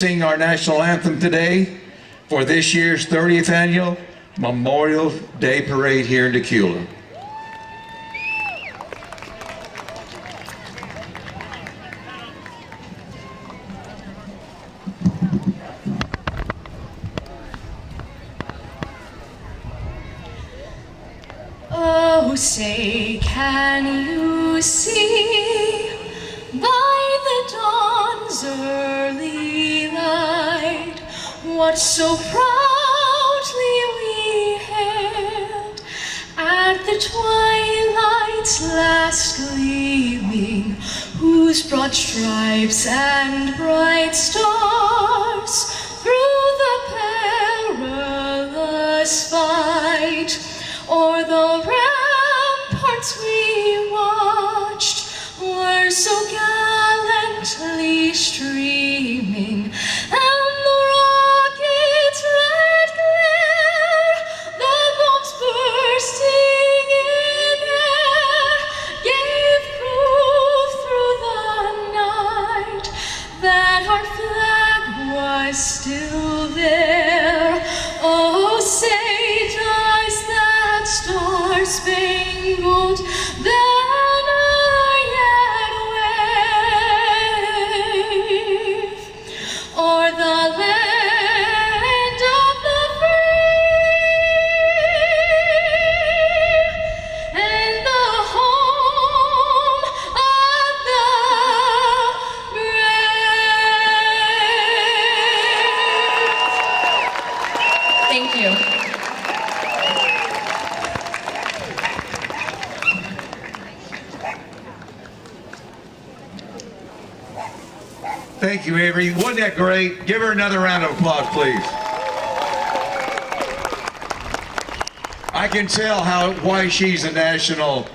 Sing our national anthem today for this year's 30th annual Memorial Day Parade here in Dacula. Oh, say, can you see by the dawn's early light what so proudly we hailed at the twilight's last gleaming, whose broad stripes and bright stars through the perilous fight o'er the ramparts we watched were so gallantly streaming, and the rocket's red glare, the bombs bursting in air, gave proof through the night that our flag was still there. Oh, say, does that star-spangled banner yet wave o'er the land of the free and the home of the brave? Thank you. Thank you, Avery. Wasn't that great? Give her another round of applause, please. I can tell why she's a national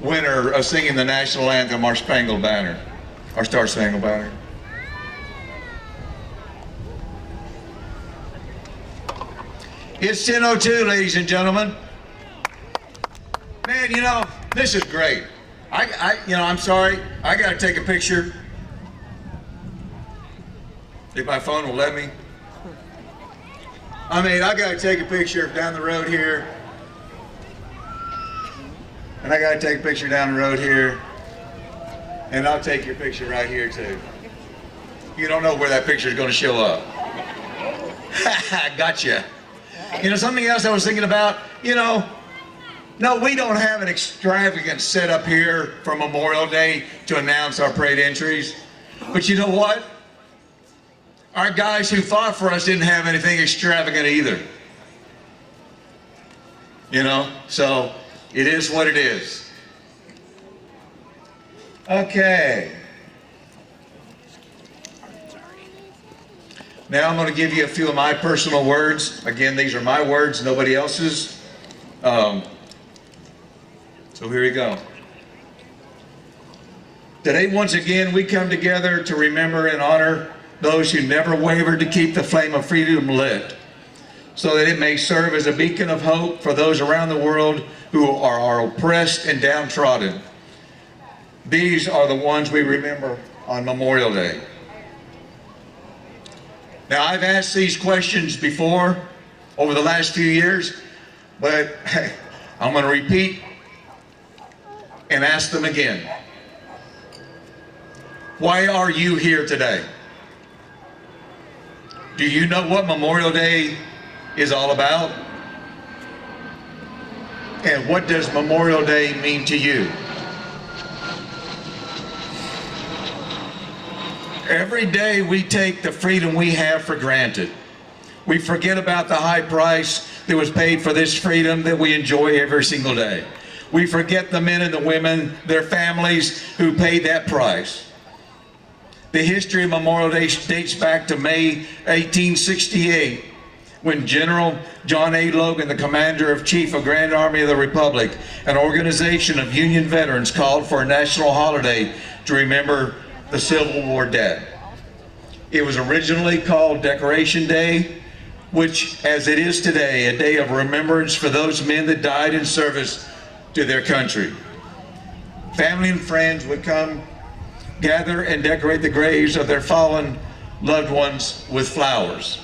winner of singing the national anthem, our Spangled Banner, our Star Spangled Banner. It's 10:02, ladies and gentlemen. Man, you know, this is great. I'm sorry, I gotta take a picture. If my phone will let me. I mean, I gotta take a picture down the road here. And I gotta take a picture down the road here. And I'll take your picture right here too. You don't know where that picture is gonna show up. Gotcha. You know, something else I was thinking about, no, we don't have an extravagant setup here for Memorial Day to announce our parade entries. But you know what? Our guys who fought for us didn't have anything extravagant either. So it is what it is. Okay. Now I'm going to give you a few of my personal words. Again, these are my words, nobody else's. So here we go. Today, once again, we come together to remember and honor those who never wavered to keep the flame of freedom lit, so that it may serve as a beacon of hope for those around the world who are oppressed and downtrodden. These are the ones we remember on Memorial Day. Now, I've asked these questions before over the last few years, but I'm going to repeat and ask them again. Why are you here today? Do you know what Memorial Day is all about? And what does Memorial Day mean to you? Every day we take the freedom we have for granted. We forget about the high price that was paid for this freedom that we enjoy every single day. We forget the men and the women, their families who paid that price. The history of Memorial Day dates back to May 1868, when General John A. Logan, the Commander-in-Chief of Grand Army of the Republic, an organization of Union veterans, called for a national holiday to remember the Civil War dead. It was originally called Decoration Day, which, as it is today, a day of remembrance for those men that died in service to their country. Family and friends would come gather and decorate the graves of their fallen loved ones with flowers.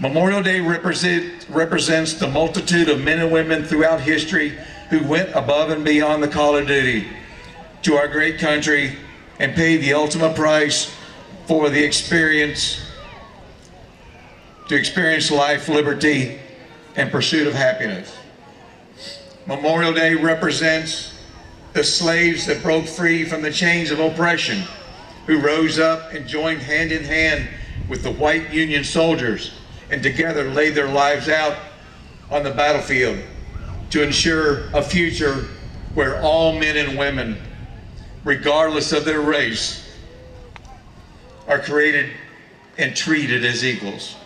Memorial Day represents the multitude of men and women throughout history who went above and beyond the call of duty to our great country and paid the ultimate price for the experience, to experience life, liberty, and pursuit of happiness. Memorial Day represents the slaves that broke free from the chains of oppression, who rose up and joined hand in hand with the white Union soldiers and together laid their lives out on the battlefield to ensure a future where all men and women, regardless of their race, are created and treated as equals.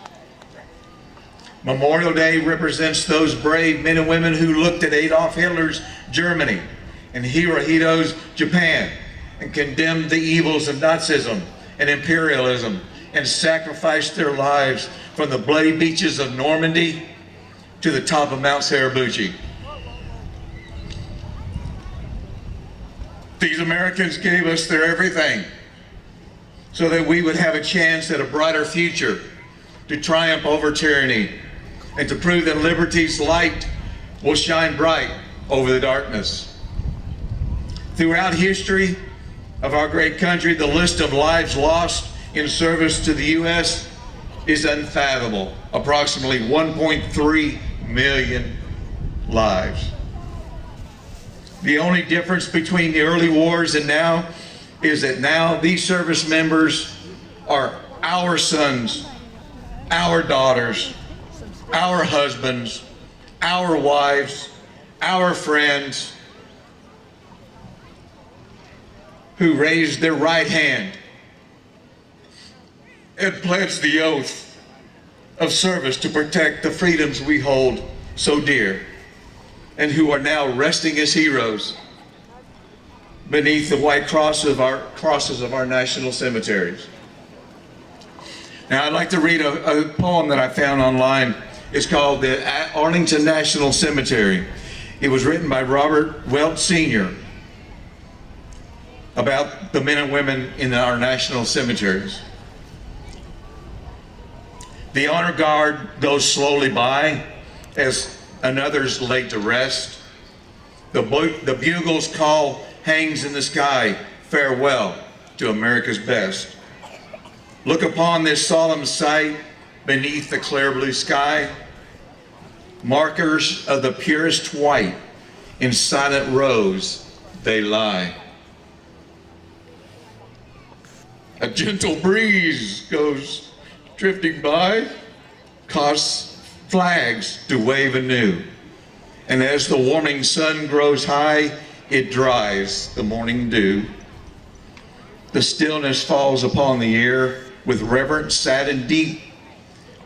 Memorial Day represents those brave men and women who looked at Adolf Hitler's Germany and Hirohito's Japan and condemned the evils of Nazism and imperialism and sacrificed their lives from the bloody beaches of Normandy to the top of Mount Sarabuchi. These Americans gave us their everything so that we would have a chance at a brighter future, to triumph over tyranny, and to prove that liberty's light will shine bright over the darkness. Throughout history of our great country, the list of lives lost in service to the U.S. is unfathomable. Approximately 1.3 million lives. The only difference between the early wars and now is that now these service members are our sons, our daughters, our husbands, our wives, our friends, who raised their right hand and pledged the oath of service to protect the freedoms we hold so dear, and who are now resting as heroes beneath the white crosses of our national cemeteries. Now I'd like to read a poem that I found online. It's called The Arlington National Cemetery. It was written by Robert Welch Sr. about the men and women in our national cemeteries. The honor guard goes slowly by as another's laid to rest. The bugle's call hangs in the sky. Farewell to America's best. Look upon this solemn sight beneath the clear blue sky. Markers of the purest white in silent rows they lie. A gentle breeze goes drifting by, causes flags to wave anew. And as the warming sun grows high, it dries the morning dew. The stillness falls upon the ear. With reverence sad and deep,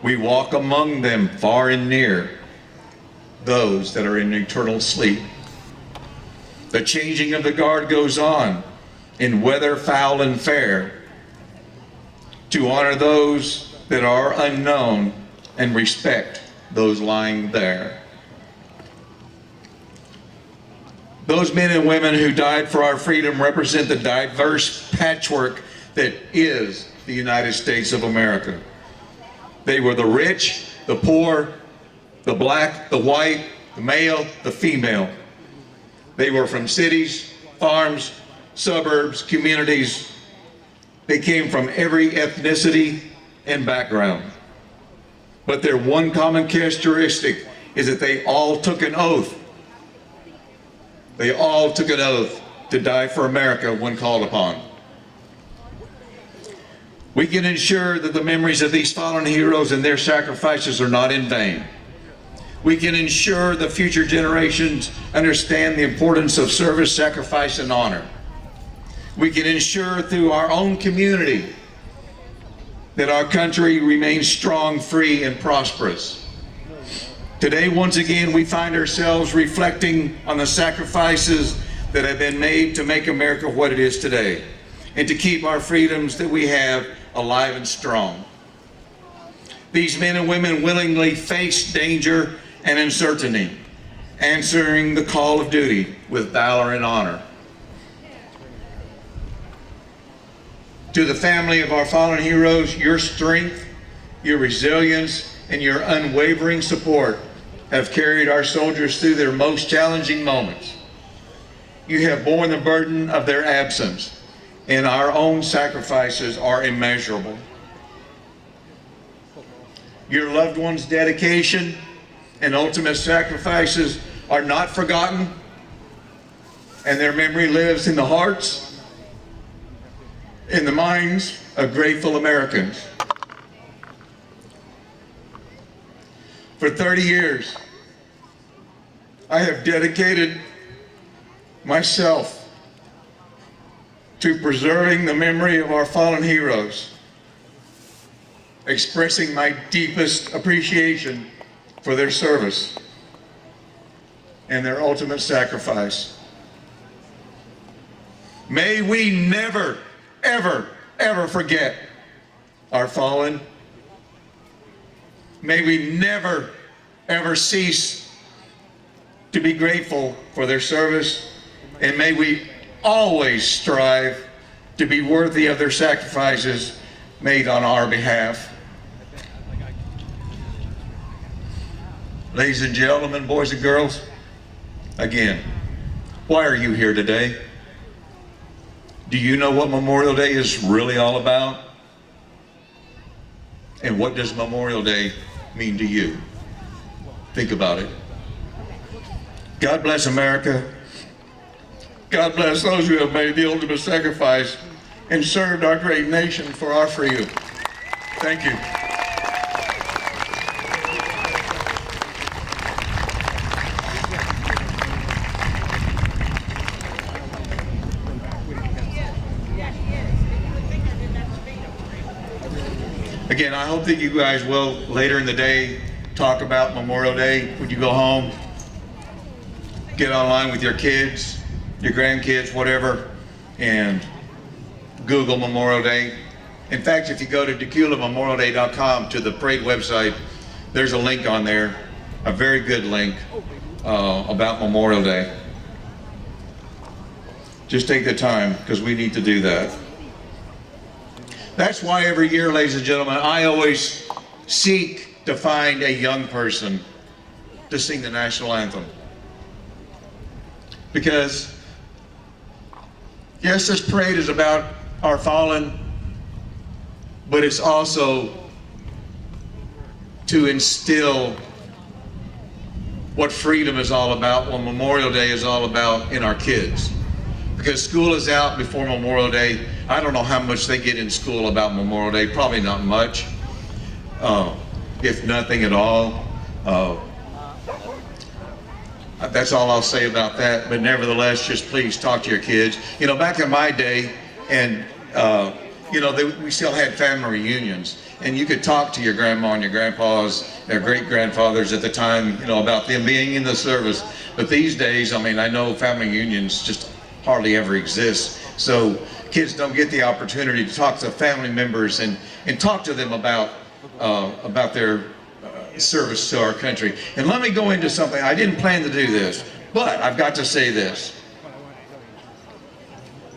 we walk among them far and near, those that are in eternal sleep. The changing of the guard goes on in weather foul and fair, to honor those that are unknown and respect those lying there. Those men and women who died for our freedom represent the diverse patchwork that is the United States of America. They were the rich, the poor, the black, the white, the male, the female. They were from cities, farms, suburbs, communities. They came from every ethnicity and background. But their one common characteristic is that they all took an oath. They all took an oath to die for America when called upon. We can ensure that the memories of these fallen heroes and their sacrifices are not in vain. We can ensure the future generations understand the importance of service, sacrifice, and honor. We can ensure through our own community that our country remains strong, free, and prosperous. Today, once again, we find ourselves reflecting on the sacrifices that have been made to make America what it is today, and to keep our freedoms that we have alive and strong. These men and women willingly faced danger and uncertainty, answering the call of duty with valor and honor. To the family of our fallen heroes, your strength, your resilience, and your unwavering support have carried our soldiers through their most challenging moments. You have borne the burden of their absence, and our own sacrifices are immeasurable. Your loved ones' dedication and ultimate sacrifices are not forgotten, and their memory lives in the hearts, in the minds of grateful Americans. For 30 years, I have dedicated myself to preserving the memory of our fallen heroes, expressing my deepest appreciation for their service and their ultimate sacrifice. May we never, ever, ever forget our fallen. May we never, ever cease to be grateful for their service, and may we always strive to be worthy of their sacrifices made on our behalf. Ladies and gentlemen, boys and girls, again, why are you here today? Do you know what Memorial Day is really all about? And what does Memorial Day mean to you? Think about it. God bless America. God bless those who have made the ultimate sacrifice and served our great nation for our freedom. Thank you. Again, I hope that you guys will, later in the day, talk about Memorial Day. When you go home, get online with your kids, your grandkids, whatever, and Google Memorial Day. In fact, if you go to DaculaMemorialDay.com to the parade website, there's a link on there, a very good link about Memorial Day. Just take the time, because we need to do that. That's why every year, ladies and gentlemen, I always seek to find a young person to sing the national anthem. Because, yes, this parade is about our fallen, but it's also to instill what freedom is all about, what Memorial Day is all about in our kids. Because school is out before Memorial Day. I don't know how much they get in school about Memorial Day, probably not much, if nothing at all. That's all I'll say about that, but nevertheless, just please talk to your kids. You know, back in my day, and you know, we still had family reunions, and you could talk to your grandma and your grandpas, their great-grandfathers at the time, you know, about them being in the service. But these days, I mean, I know family reunions just hardly ever exist, so kids don't get the opportunity to talk to family members and talk to them about their service to our country. And let me go into something. I didn't plan to do this, but I've got to say this.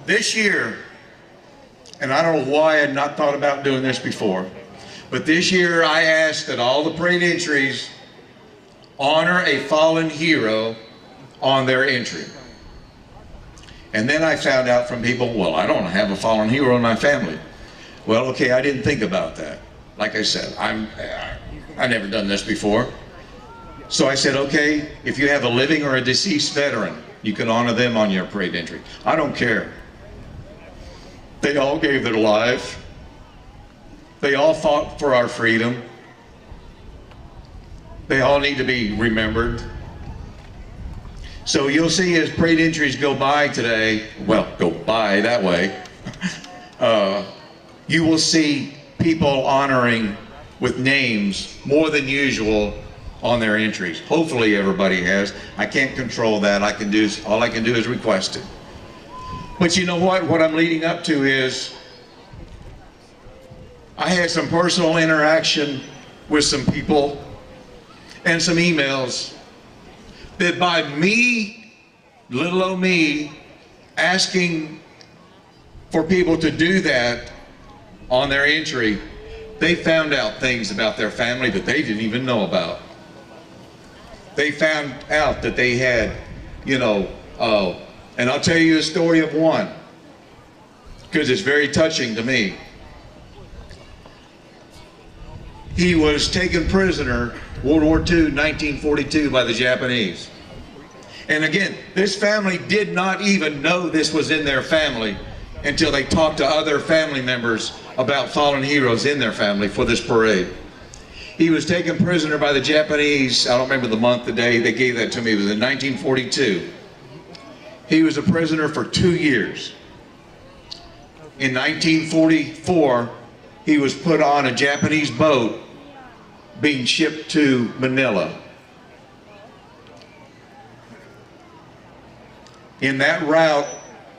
This year, and I don't know why I had not thought about doing this before, but this year I asked that all the parade entries honor a fallen hero on their entry. And then I found out from people, well, I don't have a fallen hero in my family. Well, okay, I didn't think about that. Like I said, I've never done this before. So I said, okay, if you have a living or a deceased veteran, you can honor them on your parade entry. I don't care. They all gave their life. They all fought for our freedom. They all need to be remembered. So you'll see as parade entries go by today, well, go by that way, you will see people honoring with names more than usual on their entries. Hopefully everybody has. I can't control that. All I can do is request it. But you know what? What I'm leading up to is I had some personal interaction with some people and some emails that by me, little old me, asking for people to do that, on their entry, they found out things about their family that they didn't even know about. They found out that they had, you know, and I'll tell you the story of one, because it's very touching to me. He was taken prisoner, World War II, 1942, by the Japanese. And again, this family did not even know this was in their family until they talked to other family members about fallen heroes in their family for this parade. He was taken prisoner by the Japanese. I don't remember the month, the day. They gave that to me. It was in 1942. He was a prisoner for 2 years. In 1944, he was put on a Japanese boat being shipped to Manila. In that route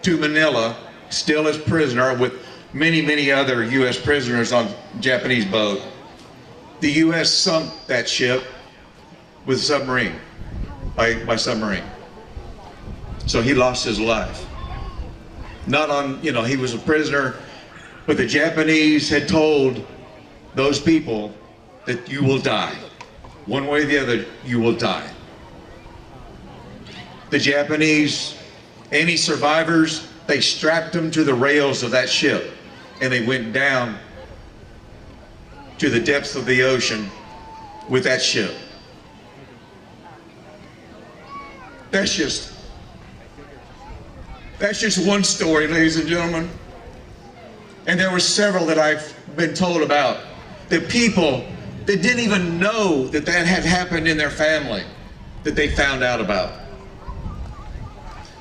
to Manila, still as prisoner with many, many other U.S. prisoners on Japanese boat, the U.S. sunk that ship with submarine, by submarine. So he lost his life. Not on, you know, he was a prisoner, but the Japanese had told those people that you will die. One way or the other, you will die. The Japanese, any survivors, they strapped them to the rails of that ship and they went down to the depths of the ocean with that ship. That's just one story, ladies and gentlemen. And there were several that I've been told about, that people that didn't even know that that had happened in their family, that they found out about.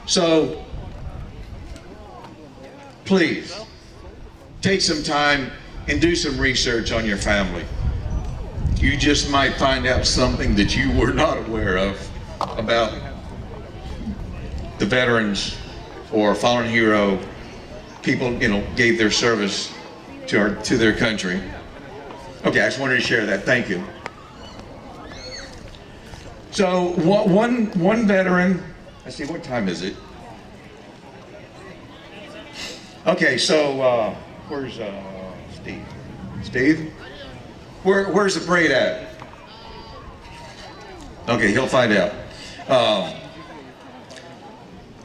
So, please, take some time and do some research on your family. You just might find out something that you were not aware of about the veterans or fallen hero, people, you know, gave their service to their country. Okay, I just wanted to share that. Thank you. So one veteran. Let's see, what time is it? Okay, so where's Steve? Steve? Where's the parade at? Okay, he'll find out.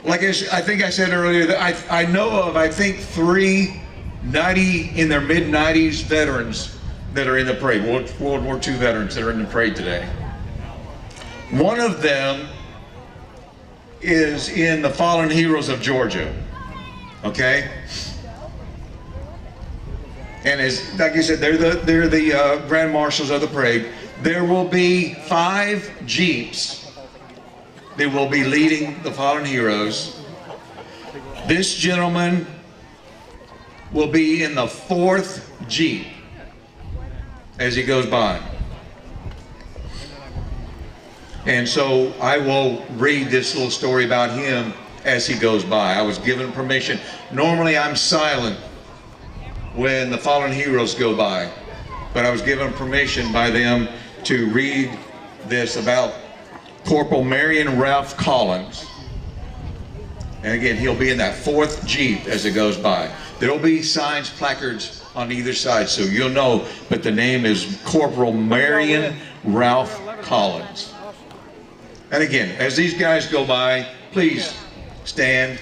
Like I think I said earlier, that I know of, I think, 3 in their mid-90s veterans that are in the parade, World War II veterans that are in the parade today. One of them is in the Fallen Heroes of Georgia, okay? And as, like I said, they're the Grand Marshals of the parade. There will be 5 Jeeps that will be leading the Fallen Heroes. This gentleman will be in the 4th Jeep as he goes by. And so I will read this little story about him as he goes by. I was given permission. Normally I'm silent when the fallen heroes go by, but I was given permission by them to read this about Corporal Marion Ralph Collins. And again, he'll be in that 4th Jeep as it goes by. There'll be signs, placards on either side, so you'll know, but the name is Corporal Marion Ralph Collins. And again, as these guys go by, please stand.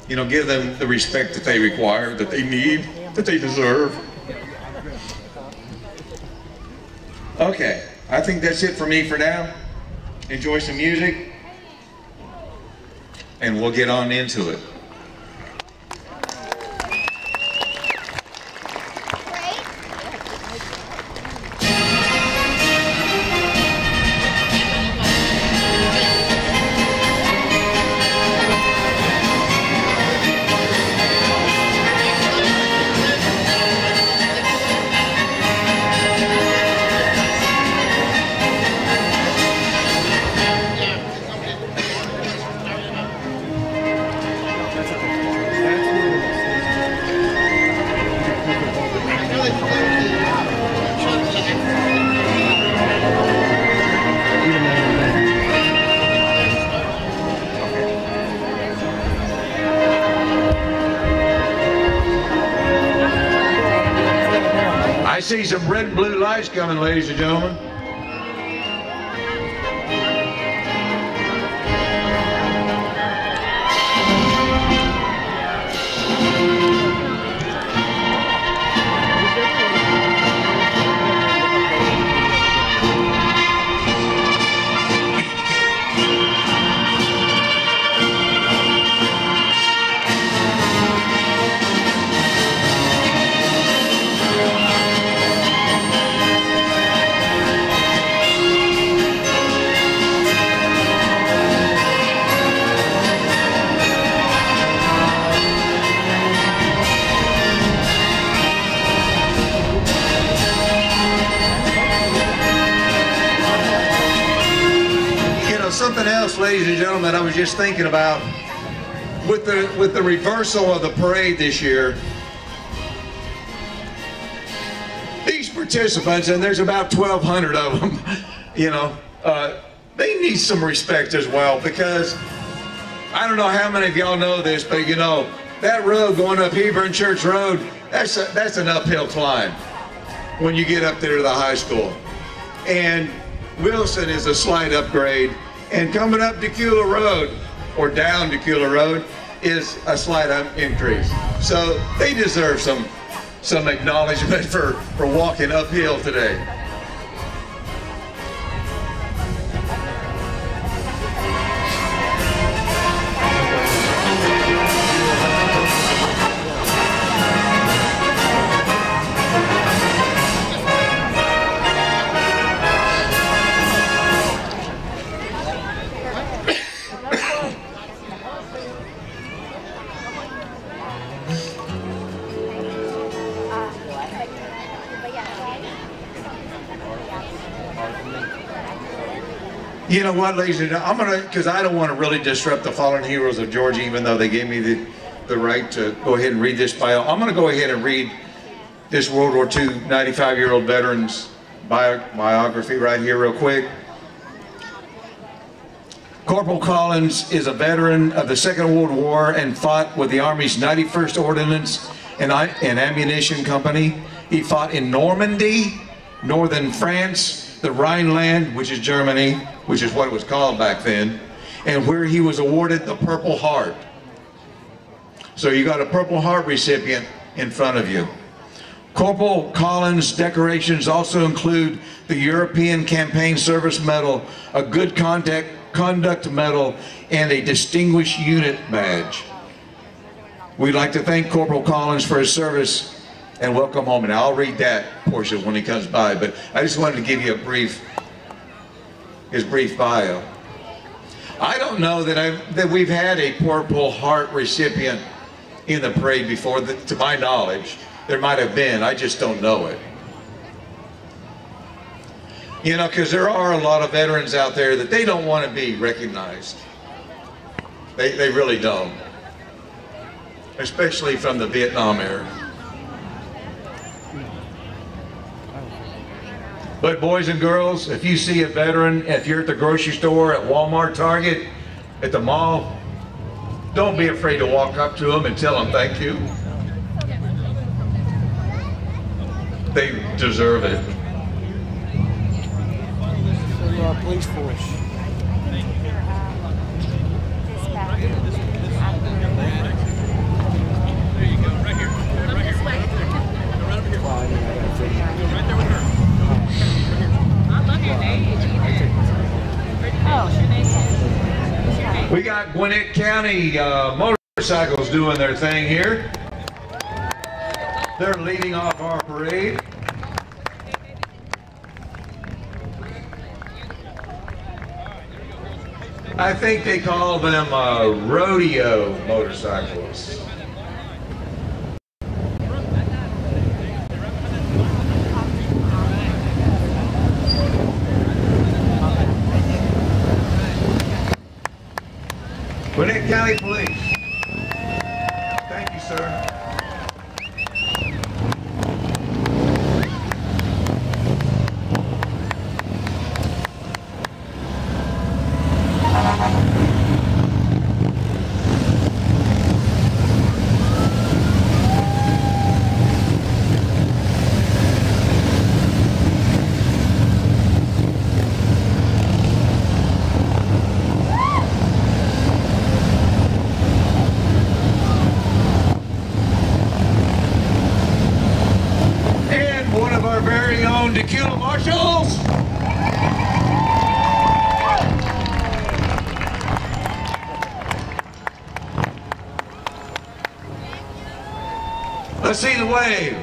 You know, give them the respect that they require, that they need, that they deserve. Okay, I think that's it for me for now. Enjoy some music, and we'll get on into it. see some red and blue lights coming, ladies and gentlemen. Something else, ladies and gentlemen, I was just thinking about with the reversal of the parade this year. These participants, and there's about 1,200 of them, you know, they need some respect as well, because I don't know how many of y'all know this, but you know, that road going up Hebron Church Road, that's an uphill climb when you get up there to the high school. And Wilson is a slight upgrade. And coming up Dacula Road, or down Dacula Road, is a slight increase. So they deserve some acknowledgement for walking uphill today. You know what, ladies and gentlemen, I'm gonna, because I don't want to really disrupt the fallen heroes of Georgia, even though they gave me the right to go ahead and read this bio. I'm gonna go ahead and read this World War II 95-year-old veteran's biography right here real quick. Corporal Collins is a veteran of the Second World War and fought with the Army's 91st Ordnance and Ammunition Company. He fought in Normandy, northern France, the Rhineland, which is Germany, which is what it was called back then, and where he was awarded the Purple Heart. So you got a Purple Heart recipient in front of you. Corporal Collins' decorations also include the European Campaign Service Medal, a Good Conduct Medal, and a Distinguished Unit Badge. We'd like to thank Corporal Collins for his service and welcome home. And I'll read that portion when he comes by, but I just wanted to give you his brief bio. I don't know that we've had a Purple Heart recipient in the parade before, to my knowledge. There might have been, I just don't know it. You know, because there are a lot of veterans out there that they don't want to be recognized. They really don't. Especially from the Vietnam era. But boys and girls, if you see a veteran, if you're at the grocery store, at Walmart, Target, at the mall, don't be afraid to walk up to them and tell them thank you. They deserve it. Police force. There you go, right here. Right here. Go right over here. Go right there with her. I love your age either. We got Gwinnett County motorcycles doing their thing here. They're leading off our parade. I think they call them rodeo motorcyclists. Gwinnett County Police. Thank you, sir. Dacula Marshals. Let's see the wave.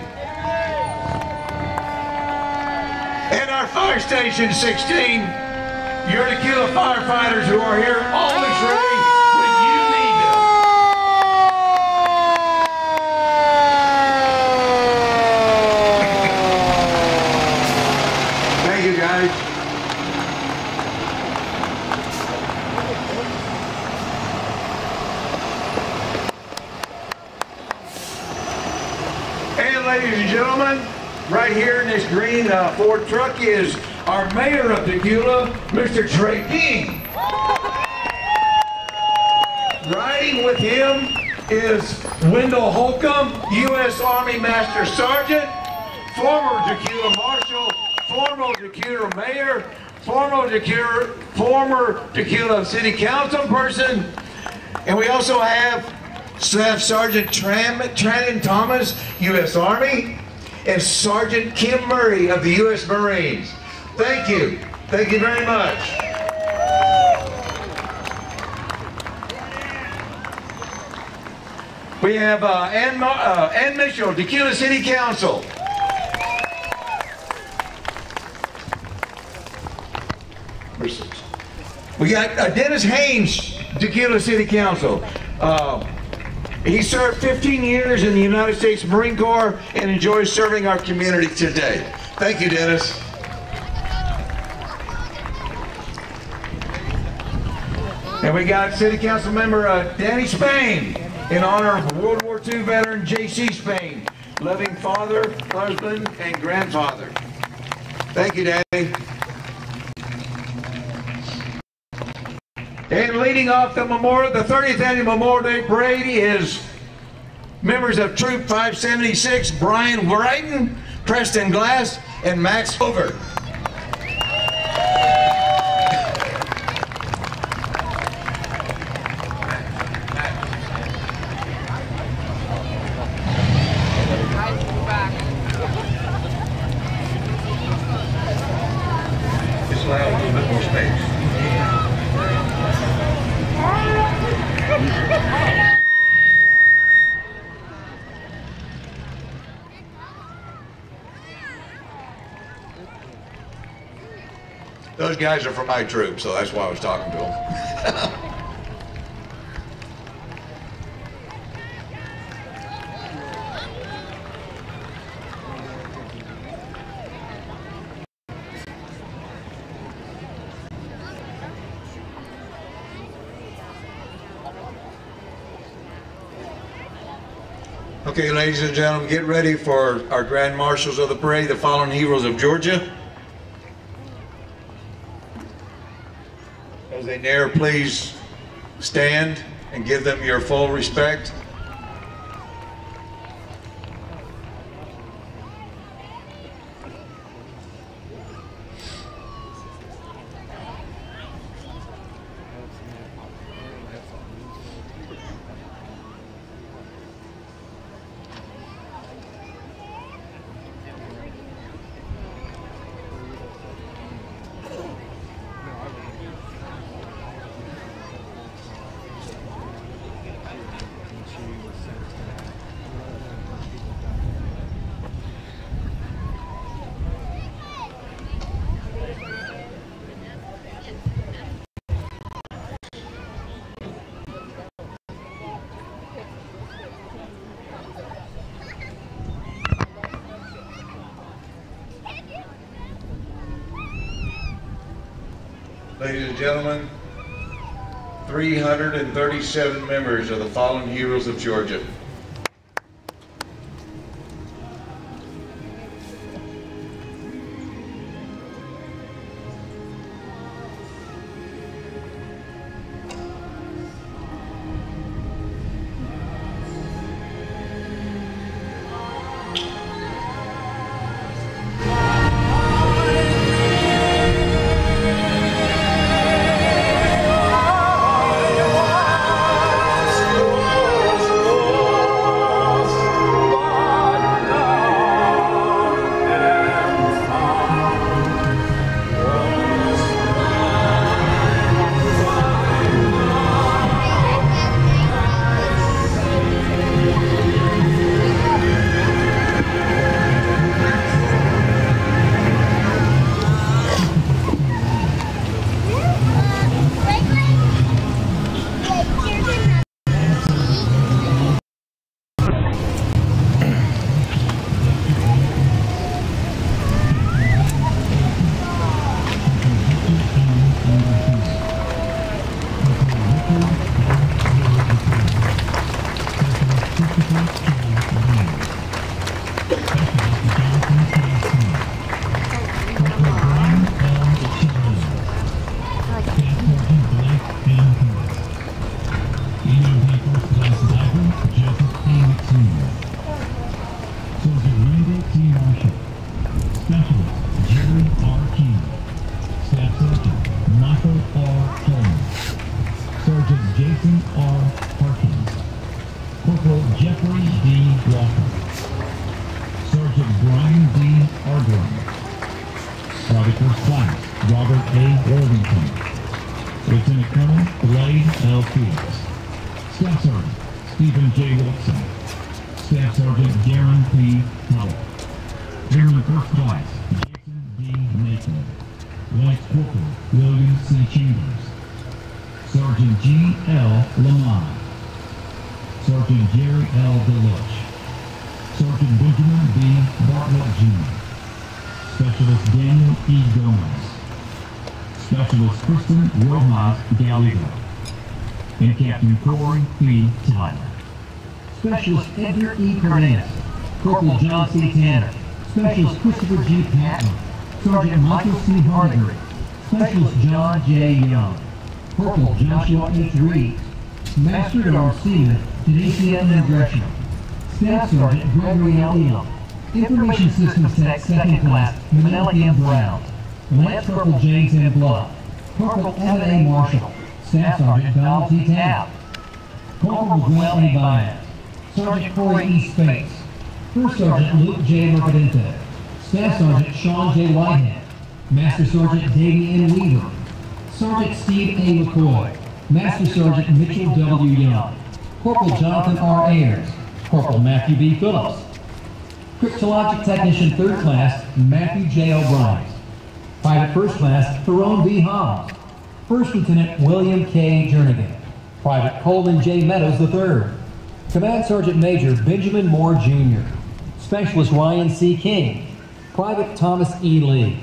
And our Fire Station 16, your Dacula firefighters who are here always ready when you need them. Thank you, guys. And ladies and gentlemen, right here in this green Ford truck is our mayor of Dacula, Mr. Trey King. Riding with him is Wendell Holcomb, U.S. Army Master Sergeant, former Dacula Marshal, former Dacula Mayor, former Dacula City Council person, and we also have Staff Sergeant Trannon Thomas, U.S. Army, and Sergeant Kim Murray of the U.S. Marines. Thank you. Thank you very much. We have Ann Mitchell, Dacula City Council. We got Dennis Haynes, Dacula City Council. He served 15 years in the United States Marine Corps and enjoys serving our community today. Thank you, Dennis. And we got City Council member Danny Spain in honor of World War II veteran J.C. Spain, loving father, husband, and grandfather. Thank you, Danny. And leading off the 30th Annual Memorial Day Parade is members of Troop 576, Brian Brighton, Preston Glass, and Max Over. Just allow a little bit more space. Those guys are from my troop, so that's why I was talking to them. Okay, ladies and gentlemen, get ready for our Grand Marshals of the Parade, the Fallen Heroes of Georgia. As they near, please stand and give them your full respect. Ladies and gentlemen, 337 members of the Fallen Heroes of Georgia. First Class Robert A. Worthington. Lieutenant Colonel Blade L. Felix. Staff Sergeant Stephen J. Wilson. Staff Sergeant Darren P. Hubble. Airman First Class Jason D. Nathan. Lance Corporal William C. Chambers. Sergeant G. L. Lamont. Sergeant Jerry L. DeLush. Sergeant Benjamin B. Bartlett Jr. Specialist Daniel E. Gomez. Specialist Kristen Rojas Gallego. And Captain Corey P. Tyler. Specialist Edgar E. Cardenas. Corporal John C. Tanner. Specialist Christopher G. Patton. Sergeant Michael C. Hardiger. Specialist John J. Young. Corporal Joshua H. Reed. Master at Arms Seaman Denisian Gresham. Staff Sergeant Gregory L. Elam. Information Systems Tech Second Class Manila M. Brown. Lance Corporal James M. Bluff. Corporal Evan A. Marshall. Staff Sergeant Donald T. Tabb. Corporal Miguel A. Baez. Sergeant Corey E. Spates. First Sergeant Luke J. Mercadente. Staff Sergeant Sean J. Whitehead. Master Sergeant Davey N. Weaver. Sergeant Steve A. McCoy. Master Sergeant Mitchell W. Young. Corporal Jonathan R. Ayers. Corporal Matthew B. Phillips. Cryptologic Technician 3rd Class Matthew J. O'Brien. Private First Class Tyrone B. Hobbs. First Lieutenant William K. Jernigan. Private Coleman J. Meadows III. Command Sergeant Major Benjamin Moore Jr. Specialist Ryan C. King. Private Thomas E. Lee.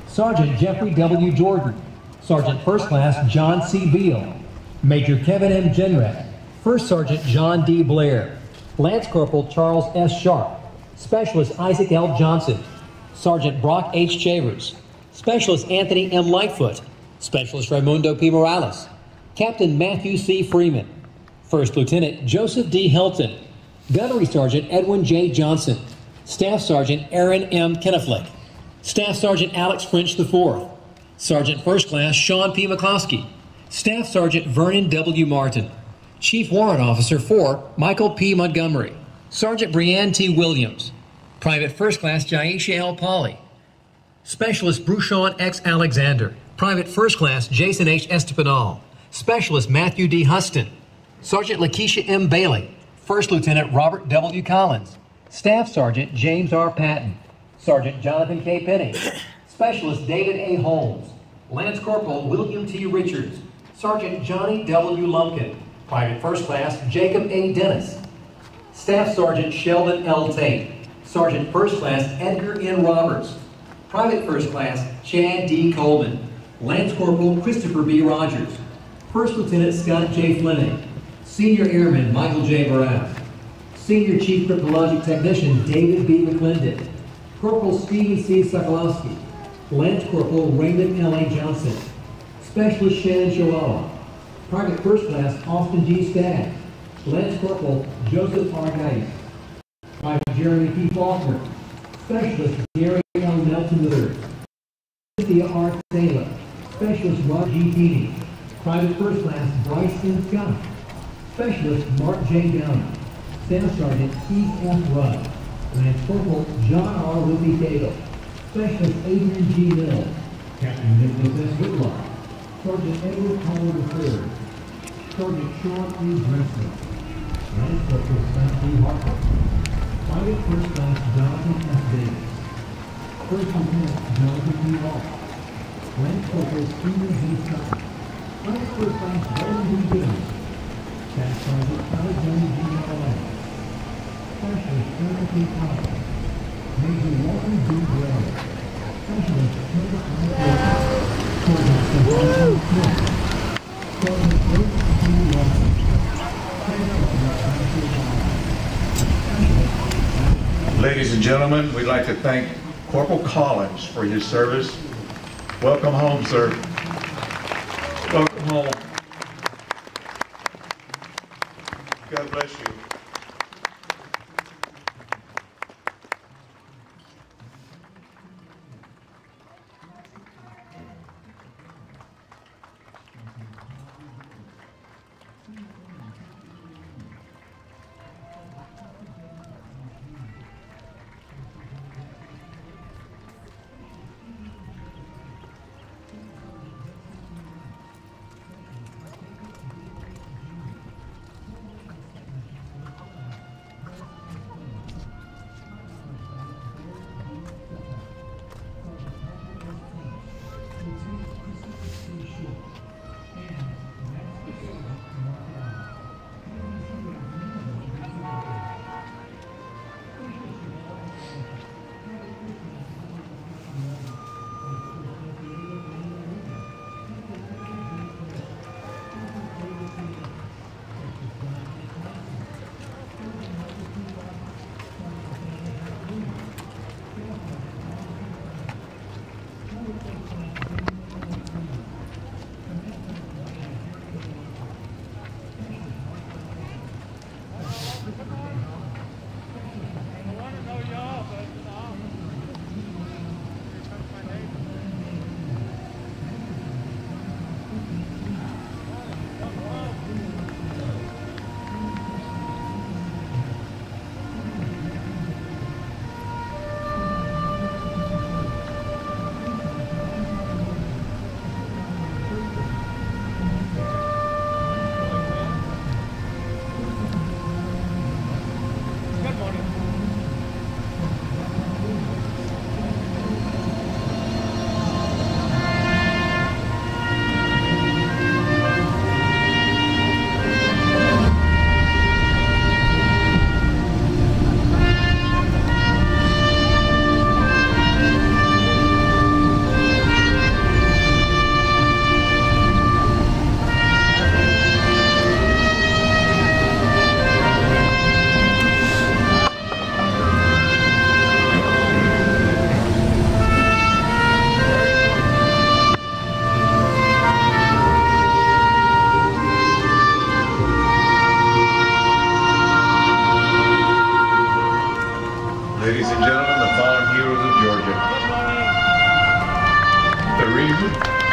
Sergeant Jeffrey W. Jordan. Sergeant First Class John C. Beal. Major Kevin M. Jenrek. First Sergeant John D. Blair. Lance Corporal Charles S. Sharp. Specialist Isaac L. Johnson. Sergeant Brock H. Chavers. Specialist Anthony M. Lightfoot. Specialist Raimundo P. Morales. Captain Matthew C. Freeman. First Lieutenant Joseph D. Helton. Gunnery Sergeant Edwin J. Johnson. Staff Sergeant Aaron M. Kenneflick. Staff Sergeant Alex French IV. Sergeant First Class Sean P. McCloskey. Staff Sergeant Vernon W. Martin. Chief Warrant Officer 4 Michael P. Montgomery. Sergeant Brianne T. Williams. Private First Class Jaisha L. Pauley. Specialist Bruchon X. Alexander. Private First Class Jason H. Estepanal. Specialist Matthew D. Huston. Sergeant Lakeisha M. Bailey. First Lieutenant Robert W. Collins. Staff Sergeant James R. Patton. Sergeant Jonathan K. Penny. Specialist David A. Holmes. Lance Corporal William T. Richards. Sergeant Johnny W. Lumpkin. Private First Class Jacob A. Dennis. Staff Sergeant Sheldon L. Tate. Sergeant First Class Edgar N. Roberts. Private First Class Chad D. Coleman. Lance Corporal Christopher B. Rogers. First Lieutenant Scott J. Fleming. Senior Airman Michael J. Barras. Senior Chief Cryptologic Technician David B. McClendon. Corporal Stephen C. Sokolowski. Lance Corporal Raymond L. A. Johnson. Specialist Shannon Chihuahua. Private First Class Austin G. Stagg. Lance Corporal Joseph R. Geis. Private Jeremy P. Faulkner. Specialist Gary L. Nelson III. Cynthia R. Taylor. Specialist Rod G. Keating. Private First Class Bryce M. Scott. Specialist Mark J. Downey. Staff Sergeant Keith F. Rudd. Lance Corporal John R. Whitney Cagle. Specialist Adrian G. Mills. Captain Nicholas S. Whitlock. Sergeant Edward Connor III. Sergeant Sean E. Dressler. Lance Corporal Scott D. Harper. Private First Class Jonathan S. Davis. First Lieutenant Jonathan P. Hall. Lance Corporal Stephen G. Scott. Private First Class Roland D. Gibbons. Staff Sergeant Alexander G. Malay. Specialist Aaron P. Powell. Major Walter D. Gray. Specialist Herbert I. Sergeant Sebastian Smith. Sergeant Rick D. Watson. Ladies and gentlemen, we'd like to thank Corporal Collins for his service. Welcome home, sir. Welcome home. God bless you.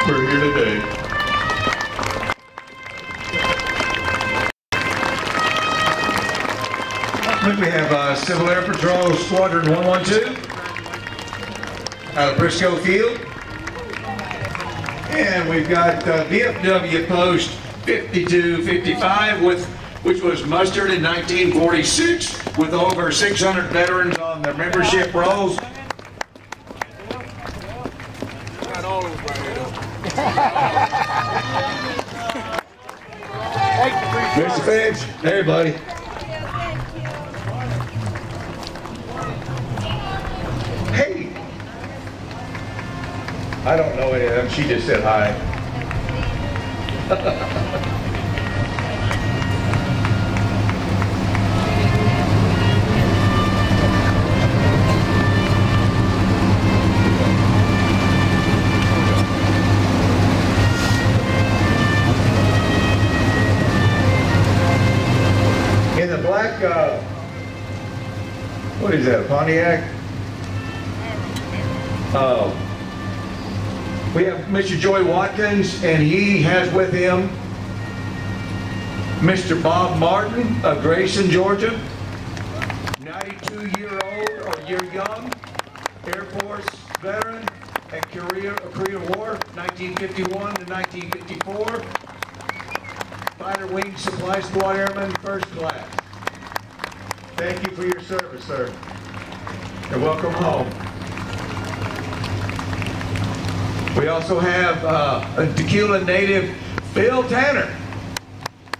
We're here today. We have Civil Air Patrol Squadron 112 out of Briscoe Field. And we've got VFW Post 5255, which was mustered in 1946 with over 600 veterans on their membership rolls. Got all of us right here, though. Mr. Finch, hey buddy. Hey. I don't know any of them. She just said hi. In the black, what is that, a Pontiac? Oh. We have Mr. Joy Watkins, and he has with him Mr. Bob Martin of Grayson, Georgia, 92-year-old or year young, Air Force veteran and Korea War, 1951 to 1954, Fighter Wing Supply Squad Airman, first class. Thank you for your service, sir, and welcome home. We also have a Dacula native, Bill Tanner.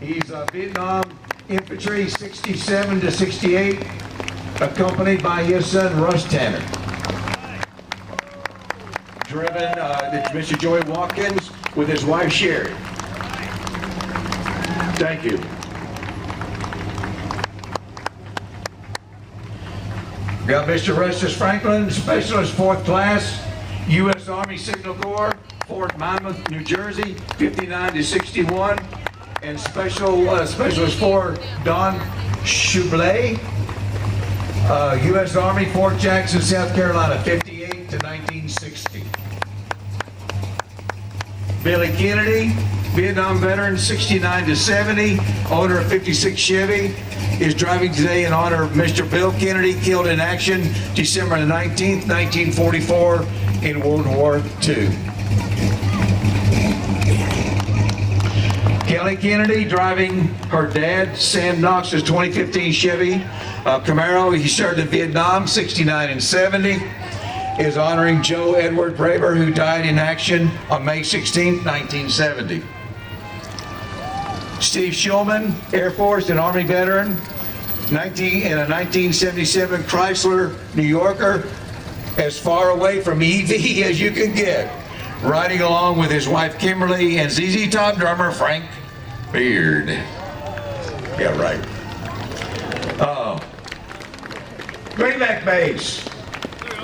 He's Vietnam Infantry 67 to 68, accompanied by his son, Russ Tanner. Driven, Mr. Joy Watkins with his wife, Sherry. Thank you. Got Mr. Rustus Franklin, Specialist 4th Class, U.S. Army Signal Corps, Fort Monmouth, New Jersey, 59 to 61, and Specialist 4 Don Schublet, U.S. Army, Fort Jackson, South Carolina, 58 to 1960. Billy Kennedy, Vietnam veteran, 69 to 70, owner of 56 Chevy, is driving today in honor of Mr. Bill Kennedy, killed in action December 19th, 1944 in World War II. Kelly Kennedy, driving her dad, Sam Knox's 2015 Chevy Camaro. He served in Vietnam, 69 and 70. Is honoring Joe Edward Braver, who died in action on May 16, 1970. Steve Shulman, Air Force and Army veteran, in a 1977 Chrysler New Yorker, as far away from EV as you can get, riding along with his wife Kimberly and ZZ Top drummer Frank Beard. Yeah, right. Grayback Base.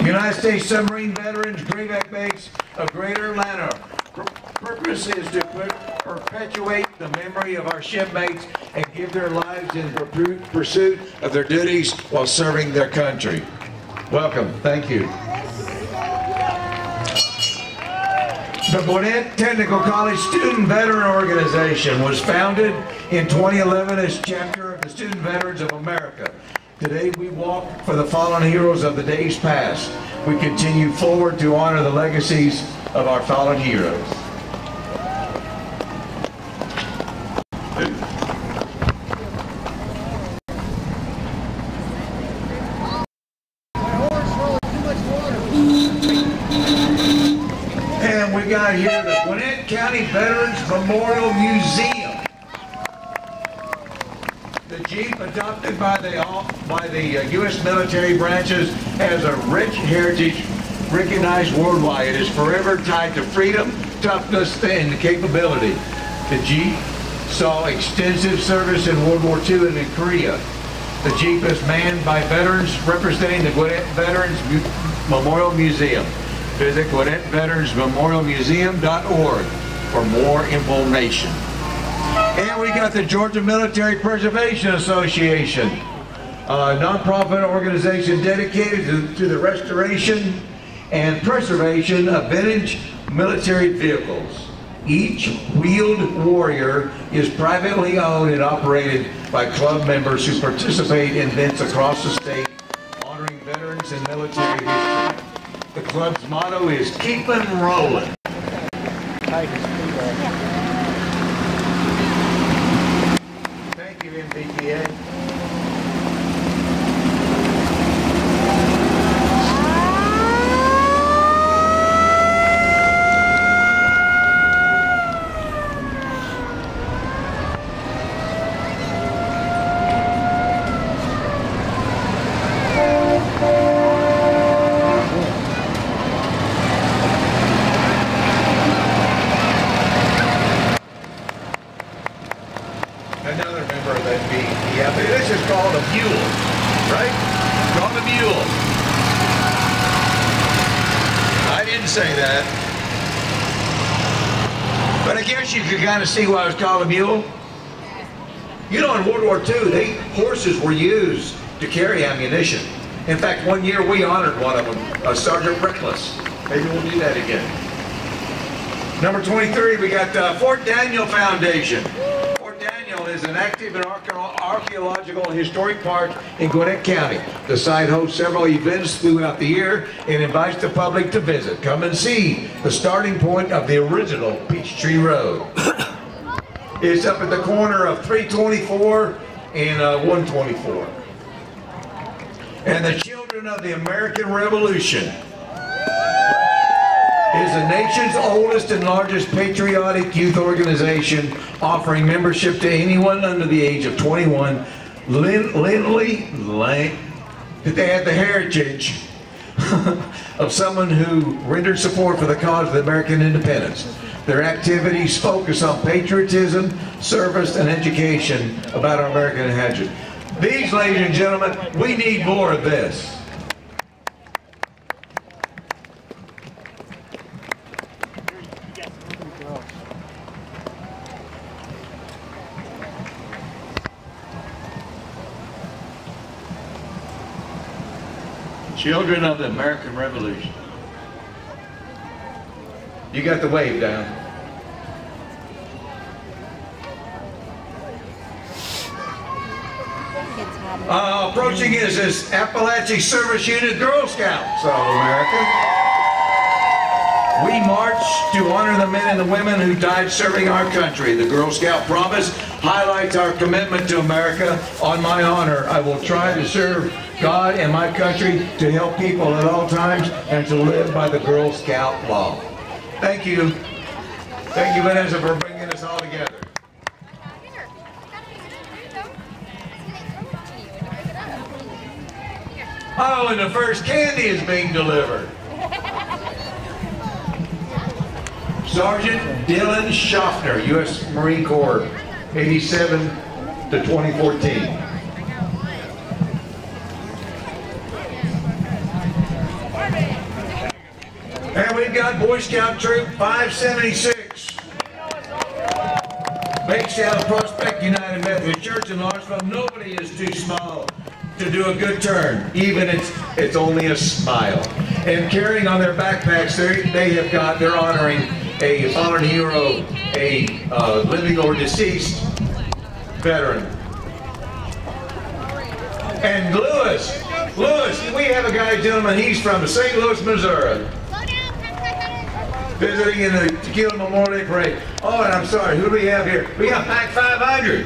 United States Submarine Veterans Grayback Base of Greater Atlanta. Purpose is to perpetuate the memory of our shipmates and give their lives in pursuit of their duties while serving their country. Welcome. Thank you. The Gwinnett Technical College Student Veteran Organization was founded in 2011 as chapter of the Student Veterans of America. Today we walk for the fallen heroes of the days past. We continue forward to honor the legacies of our fallen heroes. And we got here the Gwinnett County Veterans Memorial Museum. The Jeep, adopted by the U.S. military branches, has a rich heritage recognized worldwide. It is forever tied to freedom, toughness, and capability. The Jeep saw extensive service in World War II and in Korea. The Jeep is manned by veterans representing the Gwinnett Veterans Memorial Museum. Visit GwinnettVeteransMemorialMuseum.org for more information. And we got the Georgia Military Preservation Association, a nonprofit organization dedicated to the restoration and preservation of vintage military vehicles. Each wheeled warrior is privately owned and operated by club members who participate in events across the state honoring veterans and military history. The club's motto is "Keep 'em Rolling." Thank you, MBTA. Another member of that BEF. This is called a mule, right? Called a mule. I didn't say that. But I guess you could kind of see why it was called a mule. You know, in World War II, horses were used to carry ammunition. In fact, one year we honored one of them, Sergeant Reckless. Maybe we'll do that again. Number 23, we got Fort Daniel Foundation. Is an active and archaeological and historic park in Gwinnett County. The site hosts several events throughout the year and invites the public to visit. Come and see the starting point of the original Peachtree Road. It's up at the corner of 324 and 124. And the Children of the American Revolution is the nation's oldest and largest patriotic youth organization, offering membership to anyone under the age of 21. They have the heritage of someone who rendered support for the cause of American independence. Their activities focus on patriotism, service, and education about our American heritage. These, ladies and gentlemen, we need more of this. Children of the American Revolution. You got the wave down. Approaching is this Appalachian Service Unit Girl Scouts of America. We march to honor the men and the women who died serving our country. The Girl Scout promise highlights our commitment to America. On my honor, I will try to serve God and my country, to help people at all times, and to live by the Girl Scout law. Thank you. Thank you, Vanessa, for bringing us all together. Oh, and the first candy is being delivered. Sergeant Dylan Schaffner, U.S. Marine Corps, 87 to 2014. And we've got Boy Scout Troop 576. Based out of Prospect United Methodist Church in Lawrenceville. Nobody is too small to do a good turn, even it's only a smile. And carrying on their backpacks, they're honoring a fallen hero, a living or deceased veteran. And Lewis, we have a guy, gentlemen, he's from St. Louis, Missouri. Visiting in the Dacula Memorial Day Parade. Oh, and I'm sorry, who do we have here? We got Pack 500.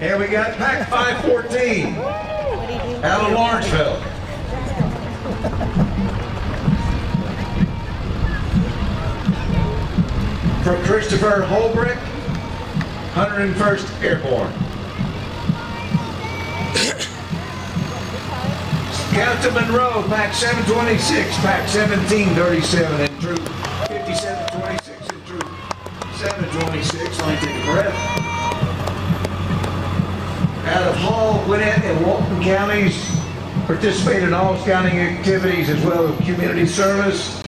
And we got Pack 514 out of Lawrenceville. From Christopher Holbrook, 101st Airborne. Captain Monroe, Pack 726, Pack 1737, and Troop 5726, and Troop 726. Let me take a breath. Out of Hall, Gwinnett, and Walton counties, participate in all scouting activities as well as community service.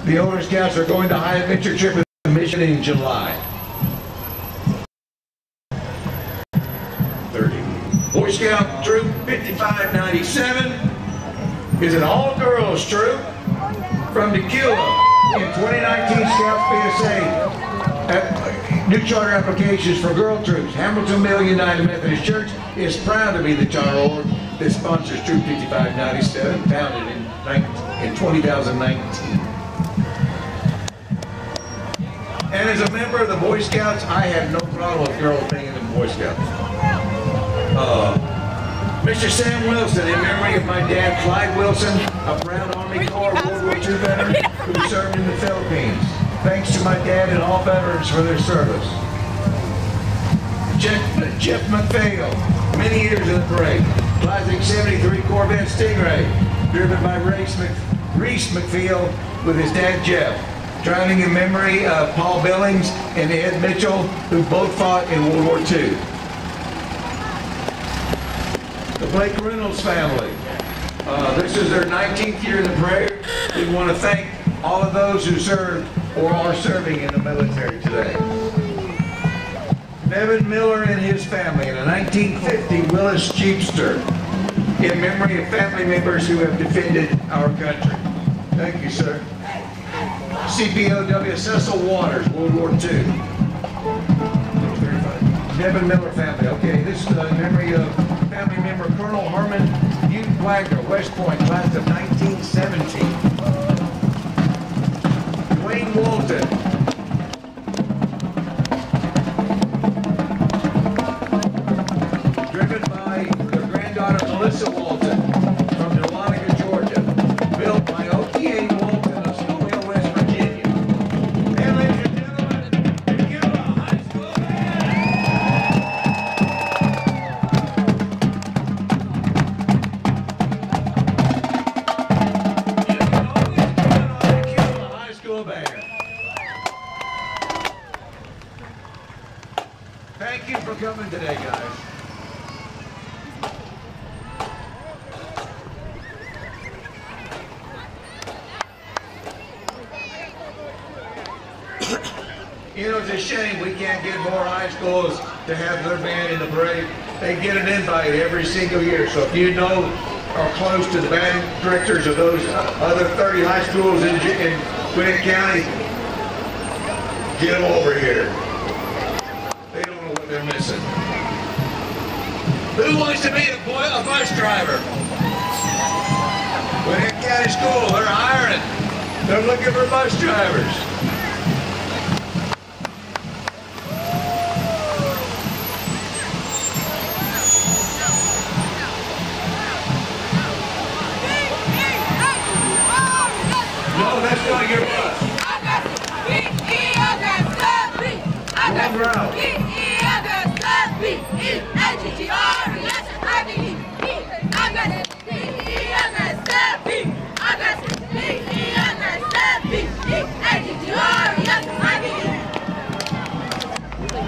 The Owner Scouts are going to high adventure trip and mission in July 30. Boy Scout Troop 5597 is an all-girls troop from Dacula. In 2019 Scouts PSA new charter applications for girl troops. Hamiltonville United Methodist Church is proud to be the charter org that sponsors Troop 5597, founded in 2019. And as a member of the Boy Scouts, I have no problem with girls being in the Boy Scouts. Mr. Sam Wilson, in memory of my dad, Clyde Wilson, a Brown Army Corps World War II veteran who served in the Philippines. Thanks to my dad and all veterans for their service. Jeff McPhail, many years in the parade. Classic 73 Corvette Stingray, driven by Reese McPhail with his dad Jeff. Driving in memory of Paul Billings and Ed Mitchell, who both fought in World War II. The Blake Reynolds family. This is their 19th year in the parade. We want to thank all of those who served or are serving in the military today. Nevin Miller and his family in a 1950 Willis Jeepster in memory of family members who have defended our country. Thank you, sir. CPOW Cecil Waters, World War II. Nevin Miller family. Okay, this is in memory of family member Colonel Herman Hugh Wagner, West Point, class of 1917. Dwayne Walton. Driven by their granddaughter Melissa Walton from Dahlonega, Georgia. Built by O.T.A. Walton of School Hill, West Virginia. And ladies and gentlemen, Dacula High School You can always count on Dacula High School Band. Thank you for coming today, guys. You know, it's a shame we can't get more high schools to have their band in the parade. They get an invite every single year. So if you know or close to the band directors of those other 30 high schools in Gwinnett County, get them over here. They don't know what they're missing. Who wants to be a bus driver? Gwinnett County School, they're hiring. They're looking for bus drivers. No, that's not your bus. One round.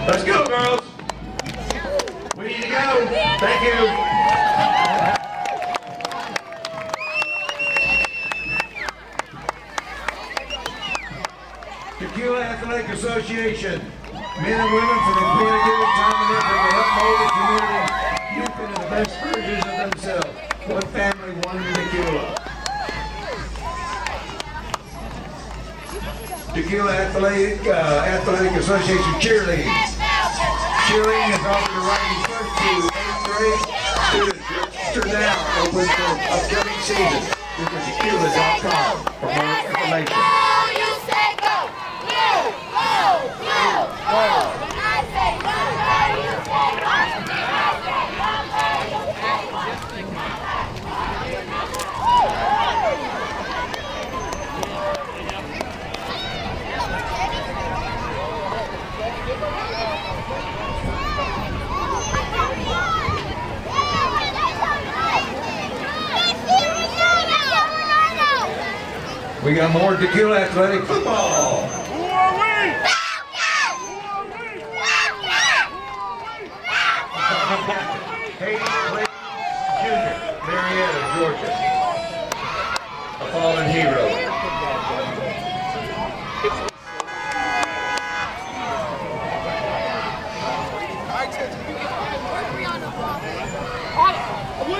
Let's go, girls. We need to go. Thank you. Dacula Athletic Association, men and women for the dedicated time and effort to help mold the community, youth into the best versions of themselves. One family, one Dacula. Dacula Athletic Association cheerleading. Cheerleading is offered to rising first to 8th grade students. Register now, open for upcoming season. Visit Dacula.com for more information. We got more Dacula Athletic football. Hayden Blake Jr., Marietta, Georgia. A fallen hero.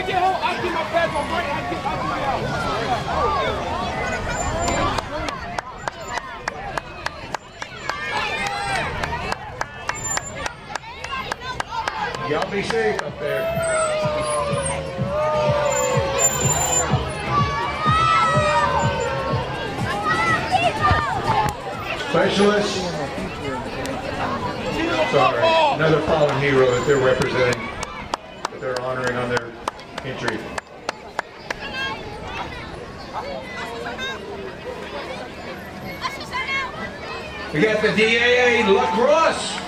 get home, I get my pads on break. I get out. Y'all be safe up there. Specialists. Sorry, another fallen hero that they're representing, that they're honoring on their entry. We got the DAA Lacrosse.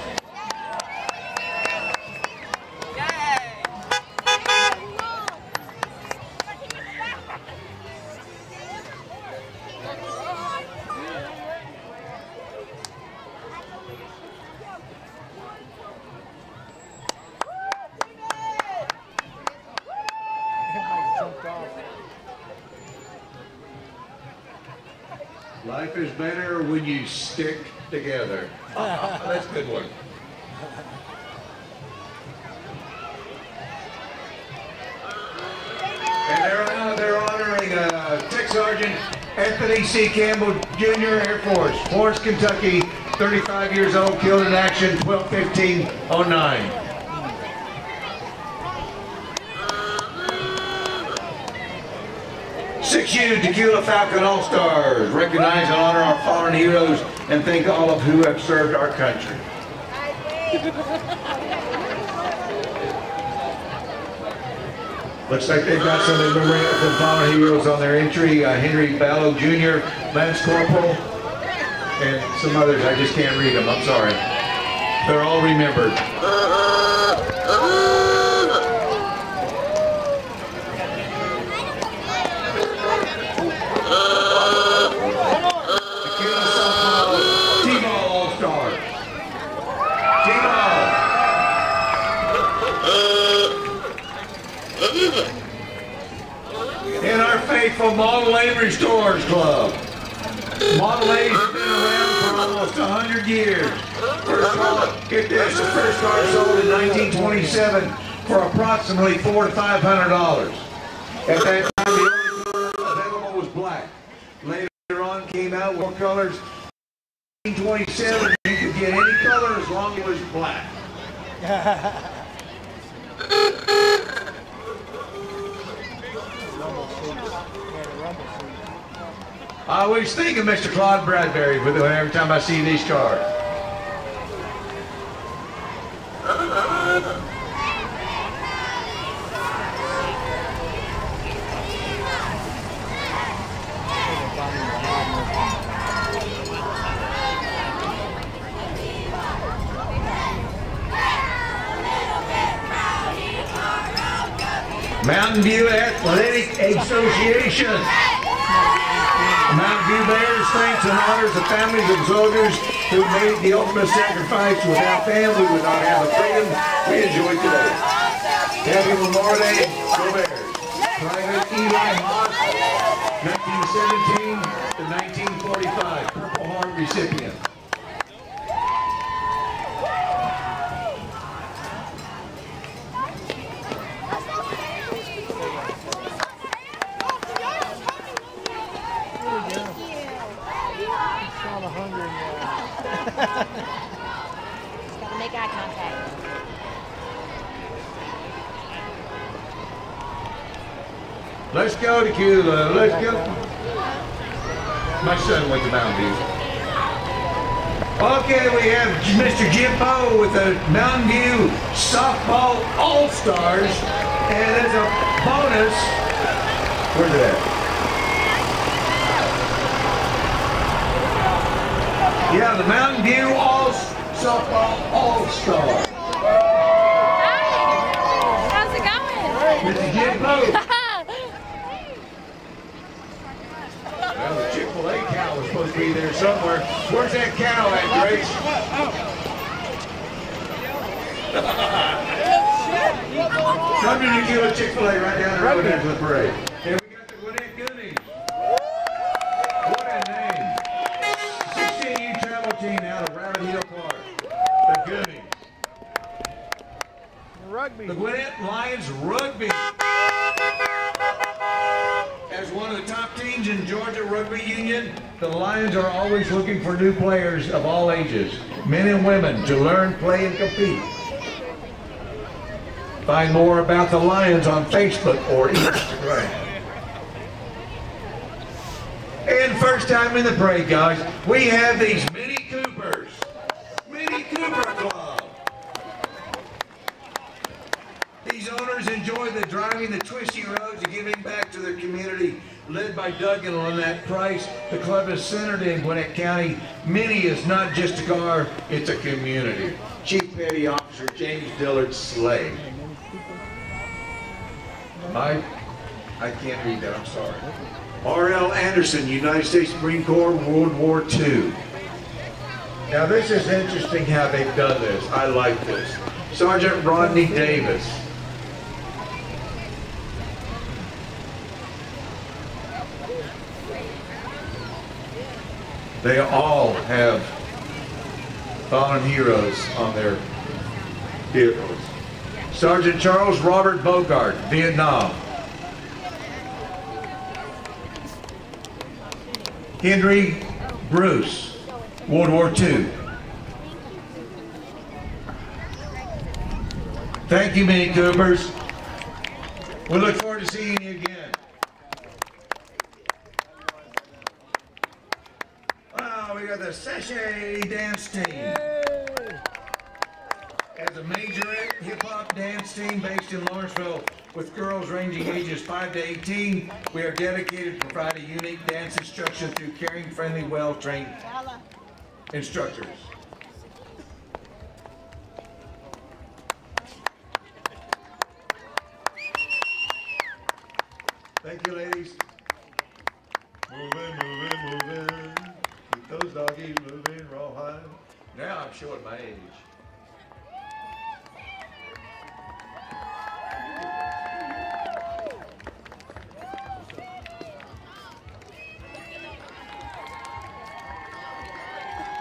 Life is better when you stick together. That's a good one. And they're honoring Tech Sergeant Anthony C. Campbell, Jr., Air Force, Florence, Kentucky, 35 years old, killed in action, 12/15/09. 6U Dacula Falcon All-Stars, recognize and honor our fallen heroes and thank all of who have served our country. Looks like they've got some of the fallen heroes on their entry. Henry Ballo Jr., Lance Corporal, and some others. I just can't read them, I'm sorry. They're all remembered. In our faithful Model A Restorers Club. Model A's been around for almost 100 years. First car, get this, the first car sold in 1927 for approximately $400 to $500. At that time, the only color available was black. Later on, came out with more colors. In 1927, you could get any color as long as it was black. I always think of Mr. Claude Bradbury every time I see these cars. Mountain View Athletic Association. Mountain View Bears thanks and honors the families of soldiers who made the ultimate sacrifice. Without them, we would not have the freedom we enjoy today. Happy Memorial Day, go Bears. Private Eli Haas, 1917 to 1945, Purple Heart recipient. Just gotta make eye contact. Let's go, Dacula. Let's go. My son went to Mountain View. Okay, we have Mr. Jim Poe with the Mountain View Softball All-Stars. And as a bonus, where's it at? Yeah, the Mountain View Softball All-Star. Hi! How's it going? Mr. Jim Poe. Well, the Chick-fil-A cow was supposed to be there somewhere. Where's that cow at, Grace? Come to Dacula Chick-fil-A right down the road after the parade. And we got the Gwinnett Goonies. What a name. 16U travel team out of Rabbit Hill Park. The Goonies. Rugby. The Gwinnett Lions Rugby. rugby union, the Lions are always looking for new players of all ages, men and women, to learn, play, and compete. Find more about the Lions on Facebook or Instagram. And first time in the parade, guys, we have these Mini Coopers. Mini Cooper Club. These owners enjoy the driving the twisty roads and giving back to their community. Led by Doug and Lynette Price, the club is centered in Gwinnett County. Mini is not just a car, it's a community. Chief Petty Officer James Dillard Slade. I can't read that, I'm sorry. R.L. Anderson, United States Marine Corps, World War II. Now this is interesting how they've done this. I like this. Sergeant Rodney Davis. They all have fallen heroes on their vehicles. Sergeant Charles Robert Bogart, Vietnam. Henry Bruce, World War II. Thank you, Mini Coopers. We look forward to seeing you again. Wow, we got the Sachet Dance Team. As a majorette hip-hop dance team based in Lawrenceville with girls ranging ages 5 to 18, we are dedicated to provide a unique dance instruction through caring, friendly, well-trained instructors. Thank you, ladies. Moving, moving, moving. Keep those doggies moving, rawhide. Now I'm showing my age.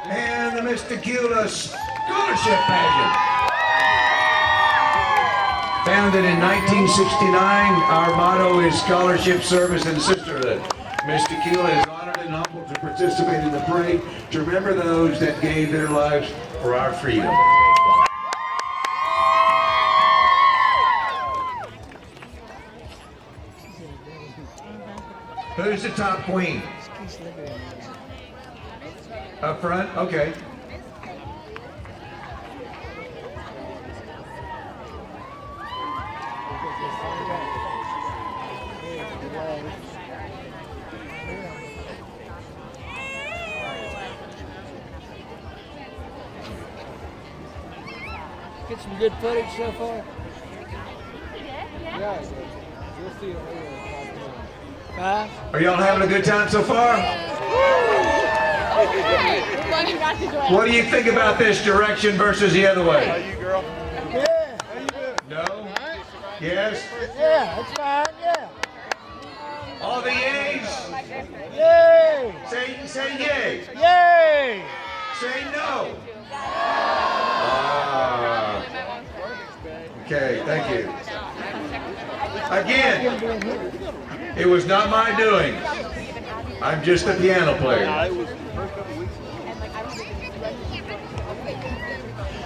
And the Miss Dacula Scholarship Pageant. Founded in 1969, our motto is scholarship, service, and sisterhood. Miss Dacula is honored and humbled to participate in the parade to remember those that gave their lives for our freedom. Who's the top queen? Up front? Okay. Get some good footage so far? Yeah. You'll see it later. Are y'all having a good time so far? What do you think about this direction versus the other way? How you, girl? Yeah. How you doing? No? Yes? Yeah, that's fine, yeah. All the yays? Yay! Say yay. Yay! Say no. Ah. Okay, thank you. Again, it was not my doing. I'm just a piano player.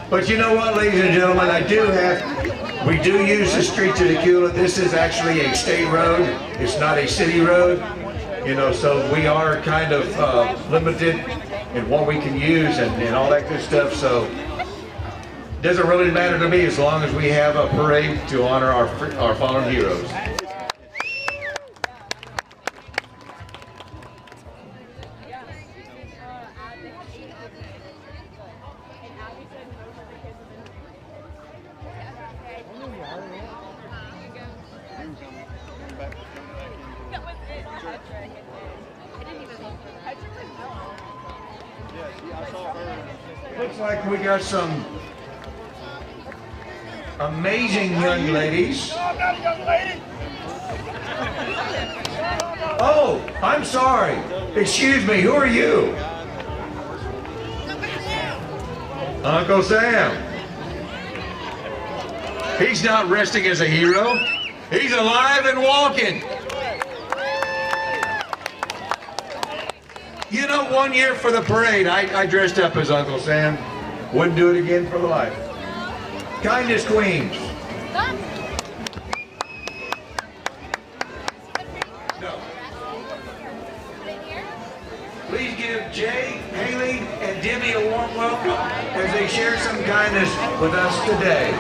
But you know what, ladies and gentlemen, we do use the streets of Dacula. This is actually a state road. It's not a city road. You know, so we are kind of limited in what we can use and all that good stuff. So it doesn't really matter to me as long as we have a parade to honor our fallen heroes. Looks like we got some amazing young ladies. I'm not a young lady. Oh, I'm sorry. Excuse me, who are you? Uncle Sam. He's not resting as a hero. He's alive and walking. You know, one year for the parade, I dressed up as Uncle Sam. Wouldn't do it again for the life. Kindness Queens. No. Please give Jay, Haley, and Demi a warm welcome as they share some kindness with us today.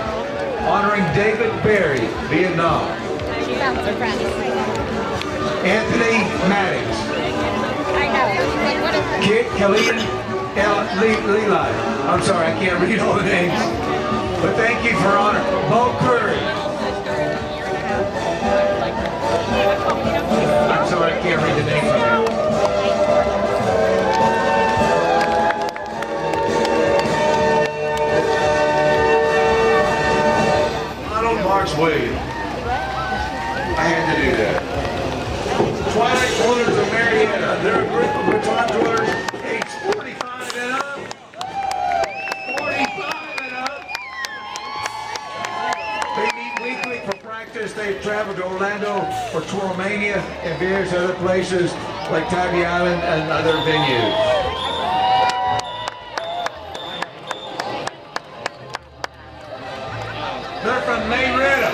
Honoring David Berry, Vietnam. Anthony Maddox. Kit Khalid Leli. I'm sorry, I can't read all the names. But thank you for honor. Bo Curry. I'm sorry, I can't read the name of it. Marks Williams. I had to do that. Twilight Dwellers of Marietta. They're a group of baton dwellers aged 45 and up. 45 and up. They meet weekly for practice. They've traveled to Orlando for Twirlmania and various other places like Tybee Island and other venues. They're from Marietta.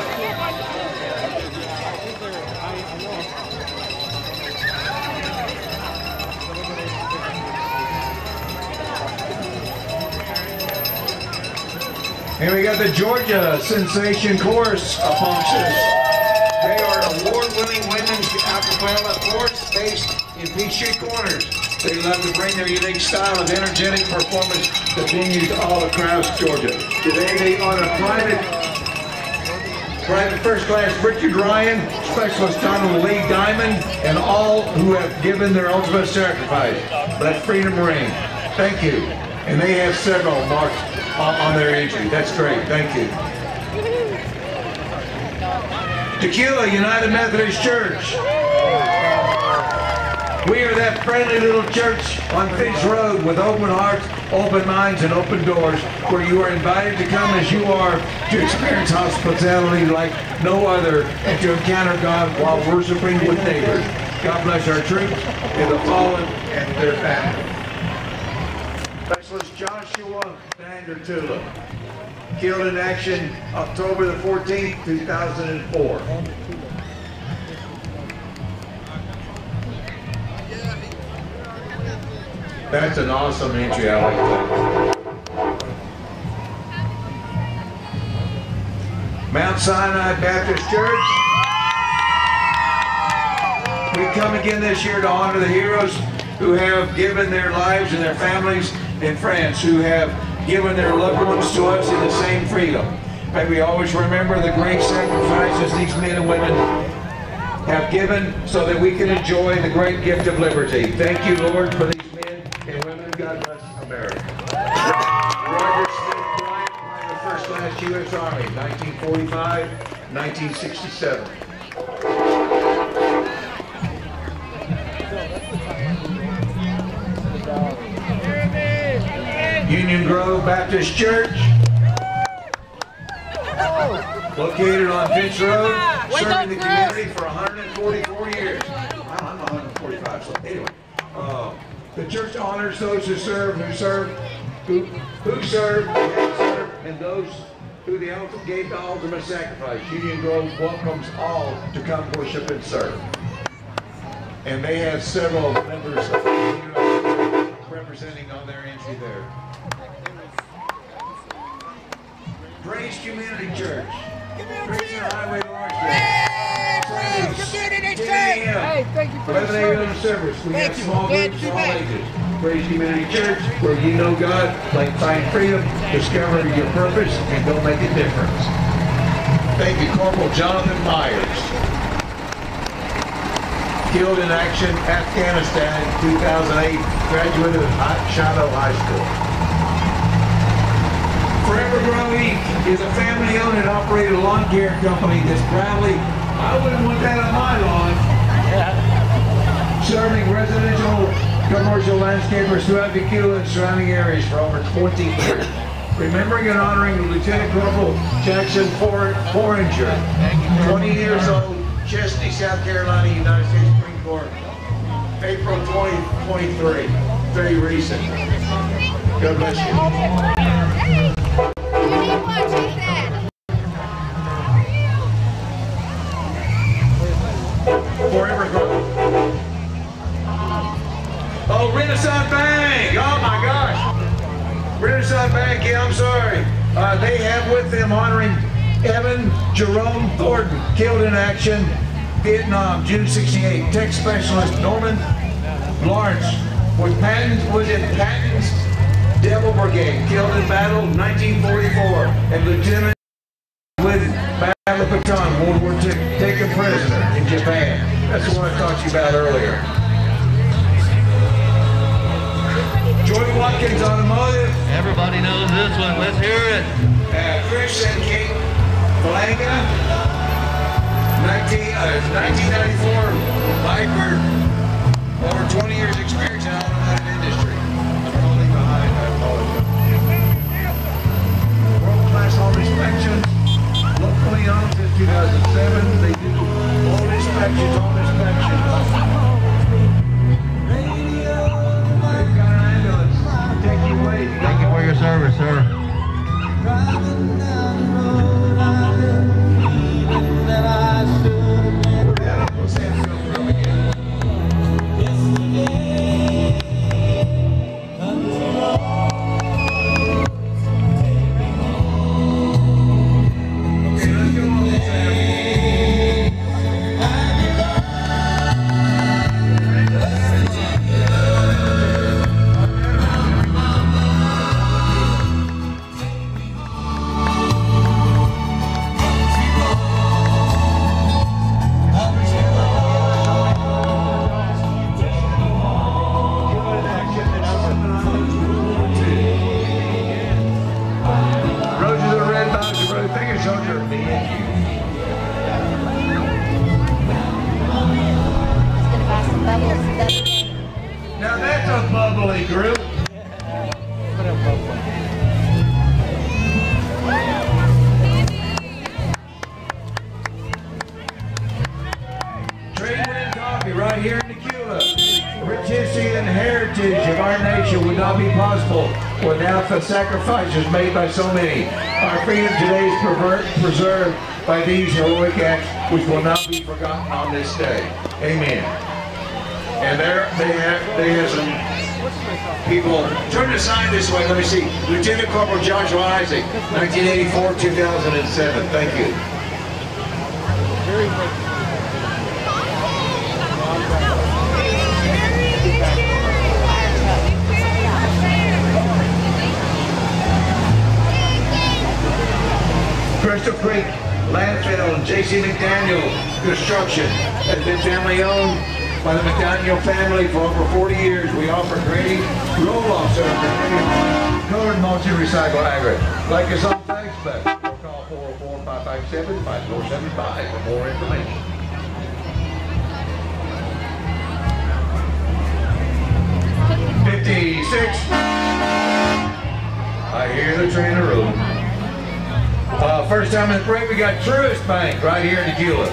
And we got the Georgia Sensation Chorus amongst us. They are an award-winning women's a cappella chorus based in Peachtree Corners. They love to bring their unique style of energetic performance to venues all across Georgia. Today they honor Private First Class Richard Ryan, Specialist Donald Lee Diamond, and all who have given their ultimate sacrifice. Let freedom ring. Thank you. And they have several marked on their entry. That's great. Thank you. Dacula United Methodist Church. We are that friendly little church on Finch Road with open hearts, open minds, and open doors, where you are invited to come as you are to experience hospitality like no other and to encounter God while worshiping with neighbors. God bless our troops and the fallen and their families. Specialist Joshua Dacula, killed in action October the 14th, 2004. That's an awesome entry, I like that. Mount Sinai Baptist Church. We come again this year to honor the heroes who have given their lives and their families and friends who have given their loved ones to us in the same freedom. May we always remember the great sacrifices these men and women have given so that we can enjoy the great gift of liberty. Thank you, Lord, for these men and women. God bless America. Roger Smith Bryant, Private First Class U.S. Army, 1945-1967. Union Grove Baptist Church, located on Finch Road, serving the community for 144 years. I'm 145, so anyway. The church honors those who serve, and those who the altar gave the ultimate sacrifice. Union Grove welcomes all to come worship and serve. And they have several members of the community representing on their entry there. Praise Community Church. Praise the Highway Lawrenceville. Community Church! Hey, thank you for the 11 a.m. service. We have small groups, all ages. Praise Community Church, where you know God, like find freedom, discover your purpose, and go make a difference. Thank you, Corporal Jonathan Myers. Killed in action, Afghanistan in 2008, graduated of Shiloh High School. Forever Grow Inc. is a family-owned and operated lawn care company that's proudly, I wouldn't want that on my lawn, serving residential, commercial landscapers throughout Dacula and surrounding areas for over 20 years. Remembering and honoring Lieutenant Corporal Jackson Foringer, 20 years old, Chesney, South Carolina, United States Marine Corps. April 2023. Very recent. God bless you. You need one, she said. Forever Growth. Oh, Renaissance Bank! Oh my gosh! Renaissance Bank, yeah, I'm sorry. They have with them honoring Evan Jerome Thornton, killed in action, Vietnam, June 68. Tech specialist Norman Lawrence was in Patton's Devil Brigade, killed in battle 1944, and Lieutenant with Battle of Baton, World War II, taken prisoner in Japan. That's the one I talked to you about earlier. Joy Watkins Automotive. Everybody knows this one. Let's hear it. Chris and Kate Falanga. 1994 Viper. Over 20 years experience in the automotive industry. I'm falling behind. I apologize. World Class Home Inspections. Locally owned since 2007. They do home inspections, home inspections. They've got an ambulance to take you away. Thank you for your service, sir. We'll see how it from again. Okay, let's go on, Roses are red, bows are red. Thank you, soldier. He's gonna buy some bubbles. Now that's a bubbly group. Trade Wind Coffee right here in Dacula. Rich history and heritage of our nation would not be possible without the sacrifices made by so many. Our freedom today is preserved by these heroic acts which will not be forgotten on this day. Amen. And there they have some people. Turn the sign this way. Let me see. Lieutenant Corporal Joshua Isaac, 1984-2007. Thank you. Crystal Creek Landfill and J.C. McDaniel Construction has been family owned by the McDaniel family for over 40 years. We offer grading roll-off service, colored multi-recycle aggregate. Like us on Facebook or call 404-557-5475 for more information. I hear the train rolling. First time in the break, we got Truist Bank right here in Dacula.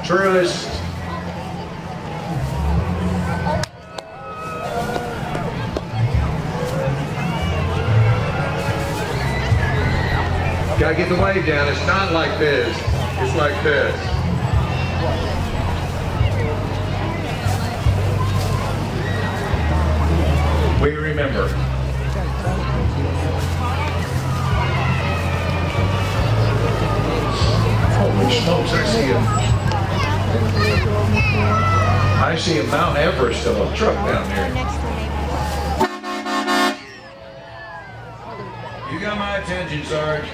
Truist. Gotta get the wave down. It's not like this. It's like this. We remember. Holy smokes, I see a Mount Everest of a truck down there. You got my attention, Sarge.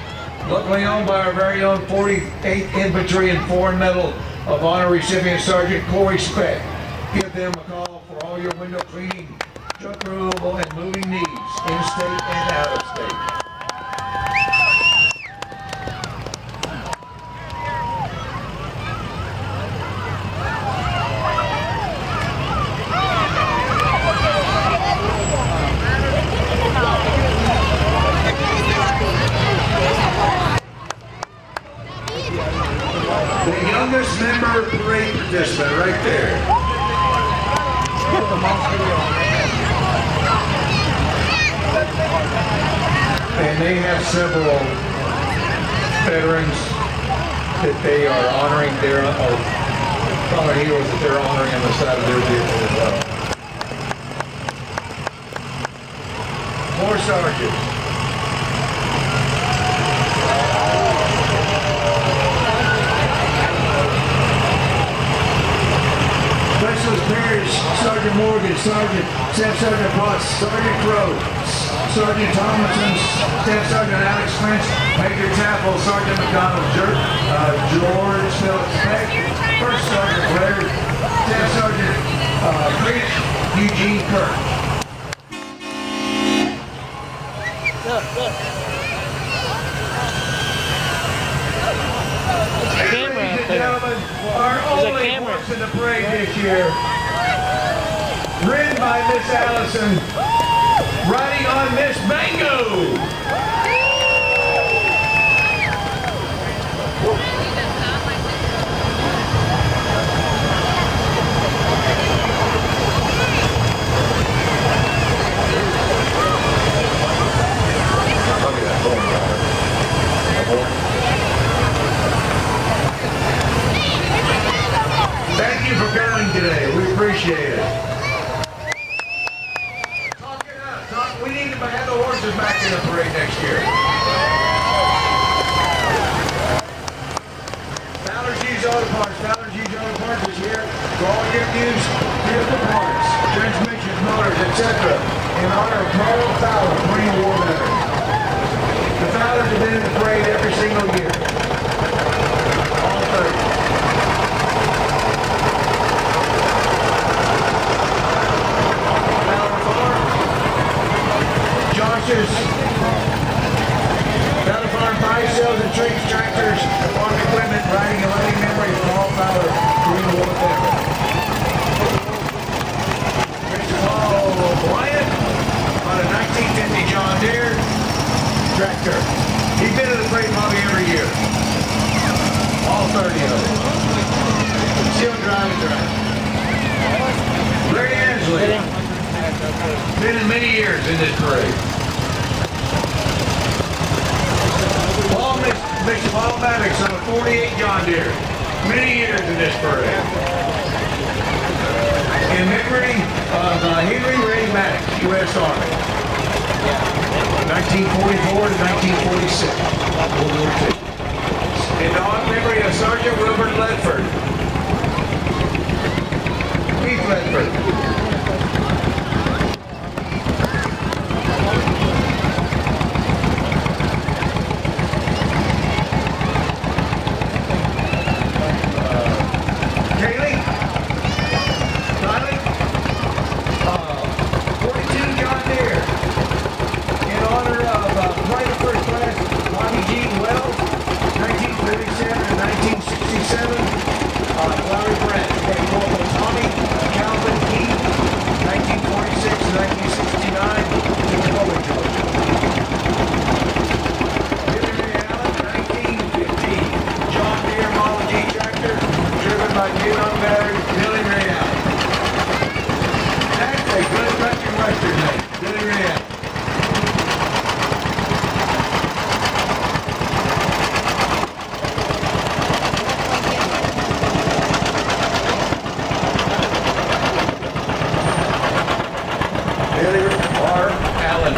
Luckily owned by our very own 48th Infantry and Foreign Medal of Honor recipient Sergeant Corey Speck. Give them a call for all your window cleaning, truck removal, and moving needs, in-state and out-of-state. this man right there. And they have several veterans that they are honoring their fallen heroes that they're honoring on the side of their vehicle as well. More sergeants. Specialist Parrish, Sergeant Morgan, Staff Sergeant Potts, Sergeant Crowe, Sergeant Thomason, Staff Sergeant Alex French, Major Tappel, Sergeant McDonald, George Phillips Peck, First Sergeant Blair, Staff Sergeant Creech, Eugene Kirk. Ladies and gentlemen, our only horse in the parade this year, ridden by Miss Allison, riding on Miss Mango. Thank you for coming today. We appreciate it. Talk it up. We need to have the horses back in the parade next year. Allergies Auto Parts. Allergies Auto Parts is here for all your used vehicle parts, transmissions, motors, etc. in honor of Carl Fowler, Marine War veteran. The Fowlers have been in the parade every single year. All 30. Battle Farm buy, sells, and trades tractors, farm equipment, riding and letting memories of all Fowler during the war veteran. Mr. Paul Bryant on a 1950 John Deere tractor. He's been in the parade probably every year. All 30 of them. Still driving. Larry Ansley. Been in many years in this parade. Paul Maddox on a 48 John Deere. Many years in this parade. In memory of Henry Ray Maddox, U.S. Army. 1944 to 1946. World War II. In memory of Sergeant Wilbert Ledford. Keith Ledford.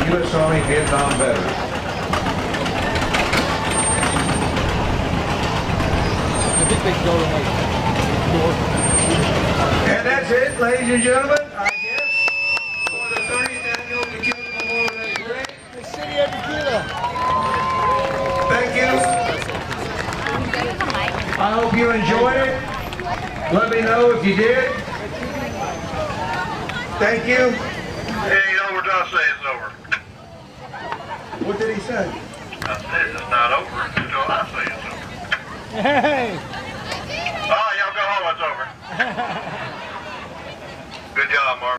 U.S. Army Vietnam veteran. I think they can go to like north. And that's it, ladies and gentlemen, I guess, for the 30th annual Dacula Memorial Day Parade. The city of Dacula. Thank you. I hope you enjoyed it. Let me know if you did. Thank you. Hey, you know, we're going to say it's over. What did he say? I said it's not over until I say it's over. Hey! Oh, y'all go home, it's over. Good job, Mark.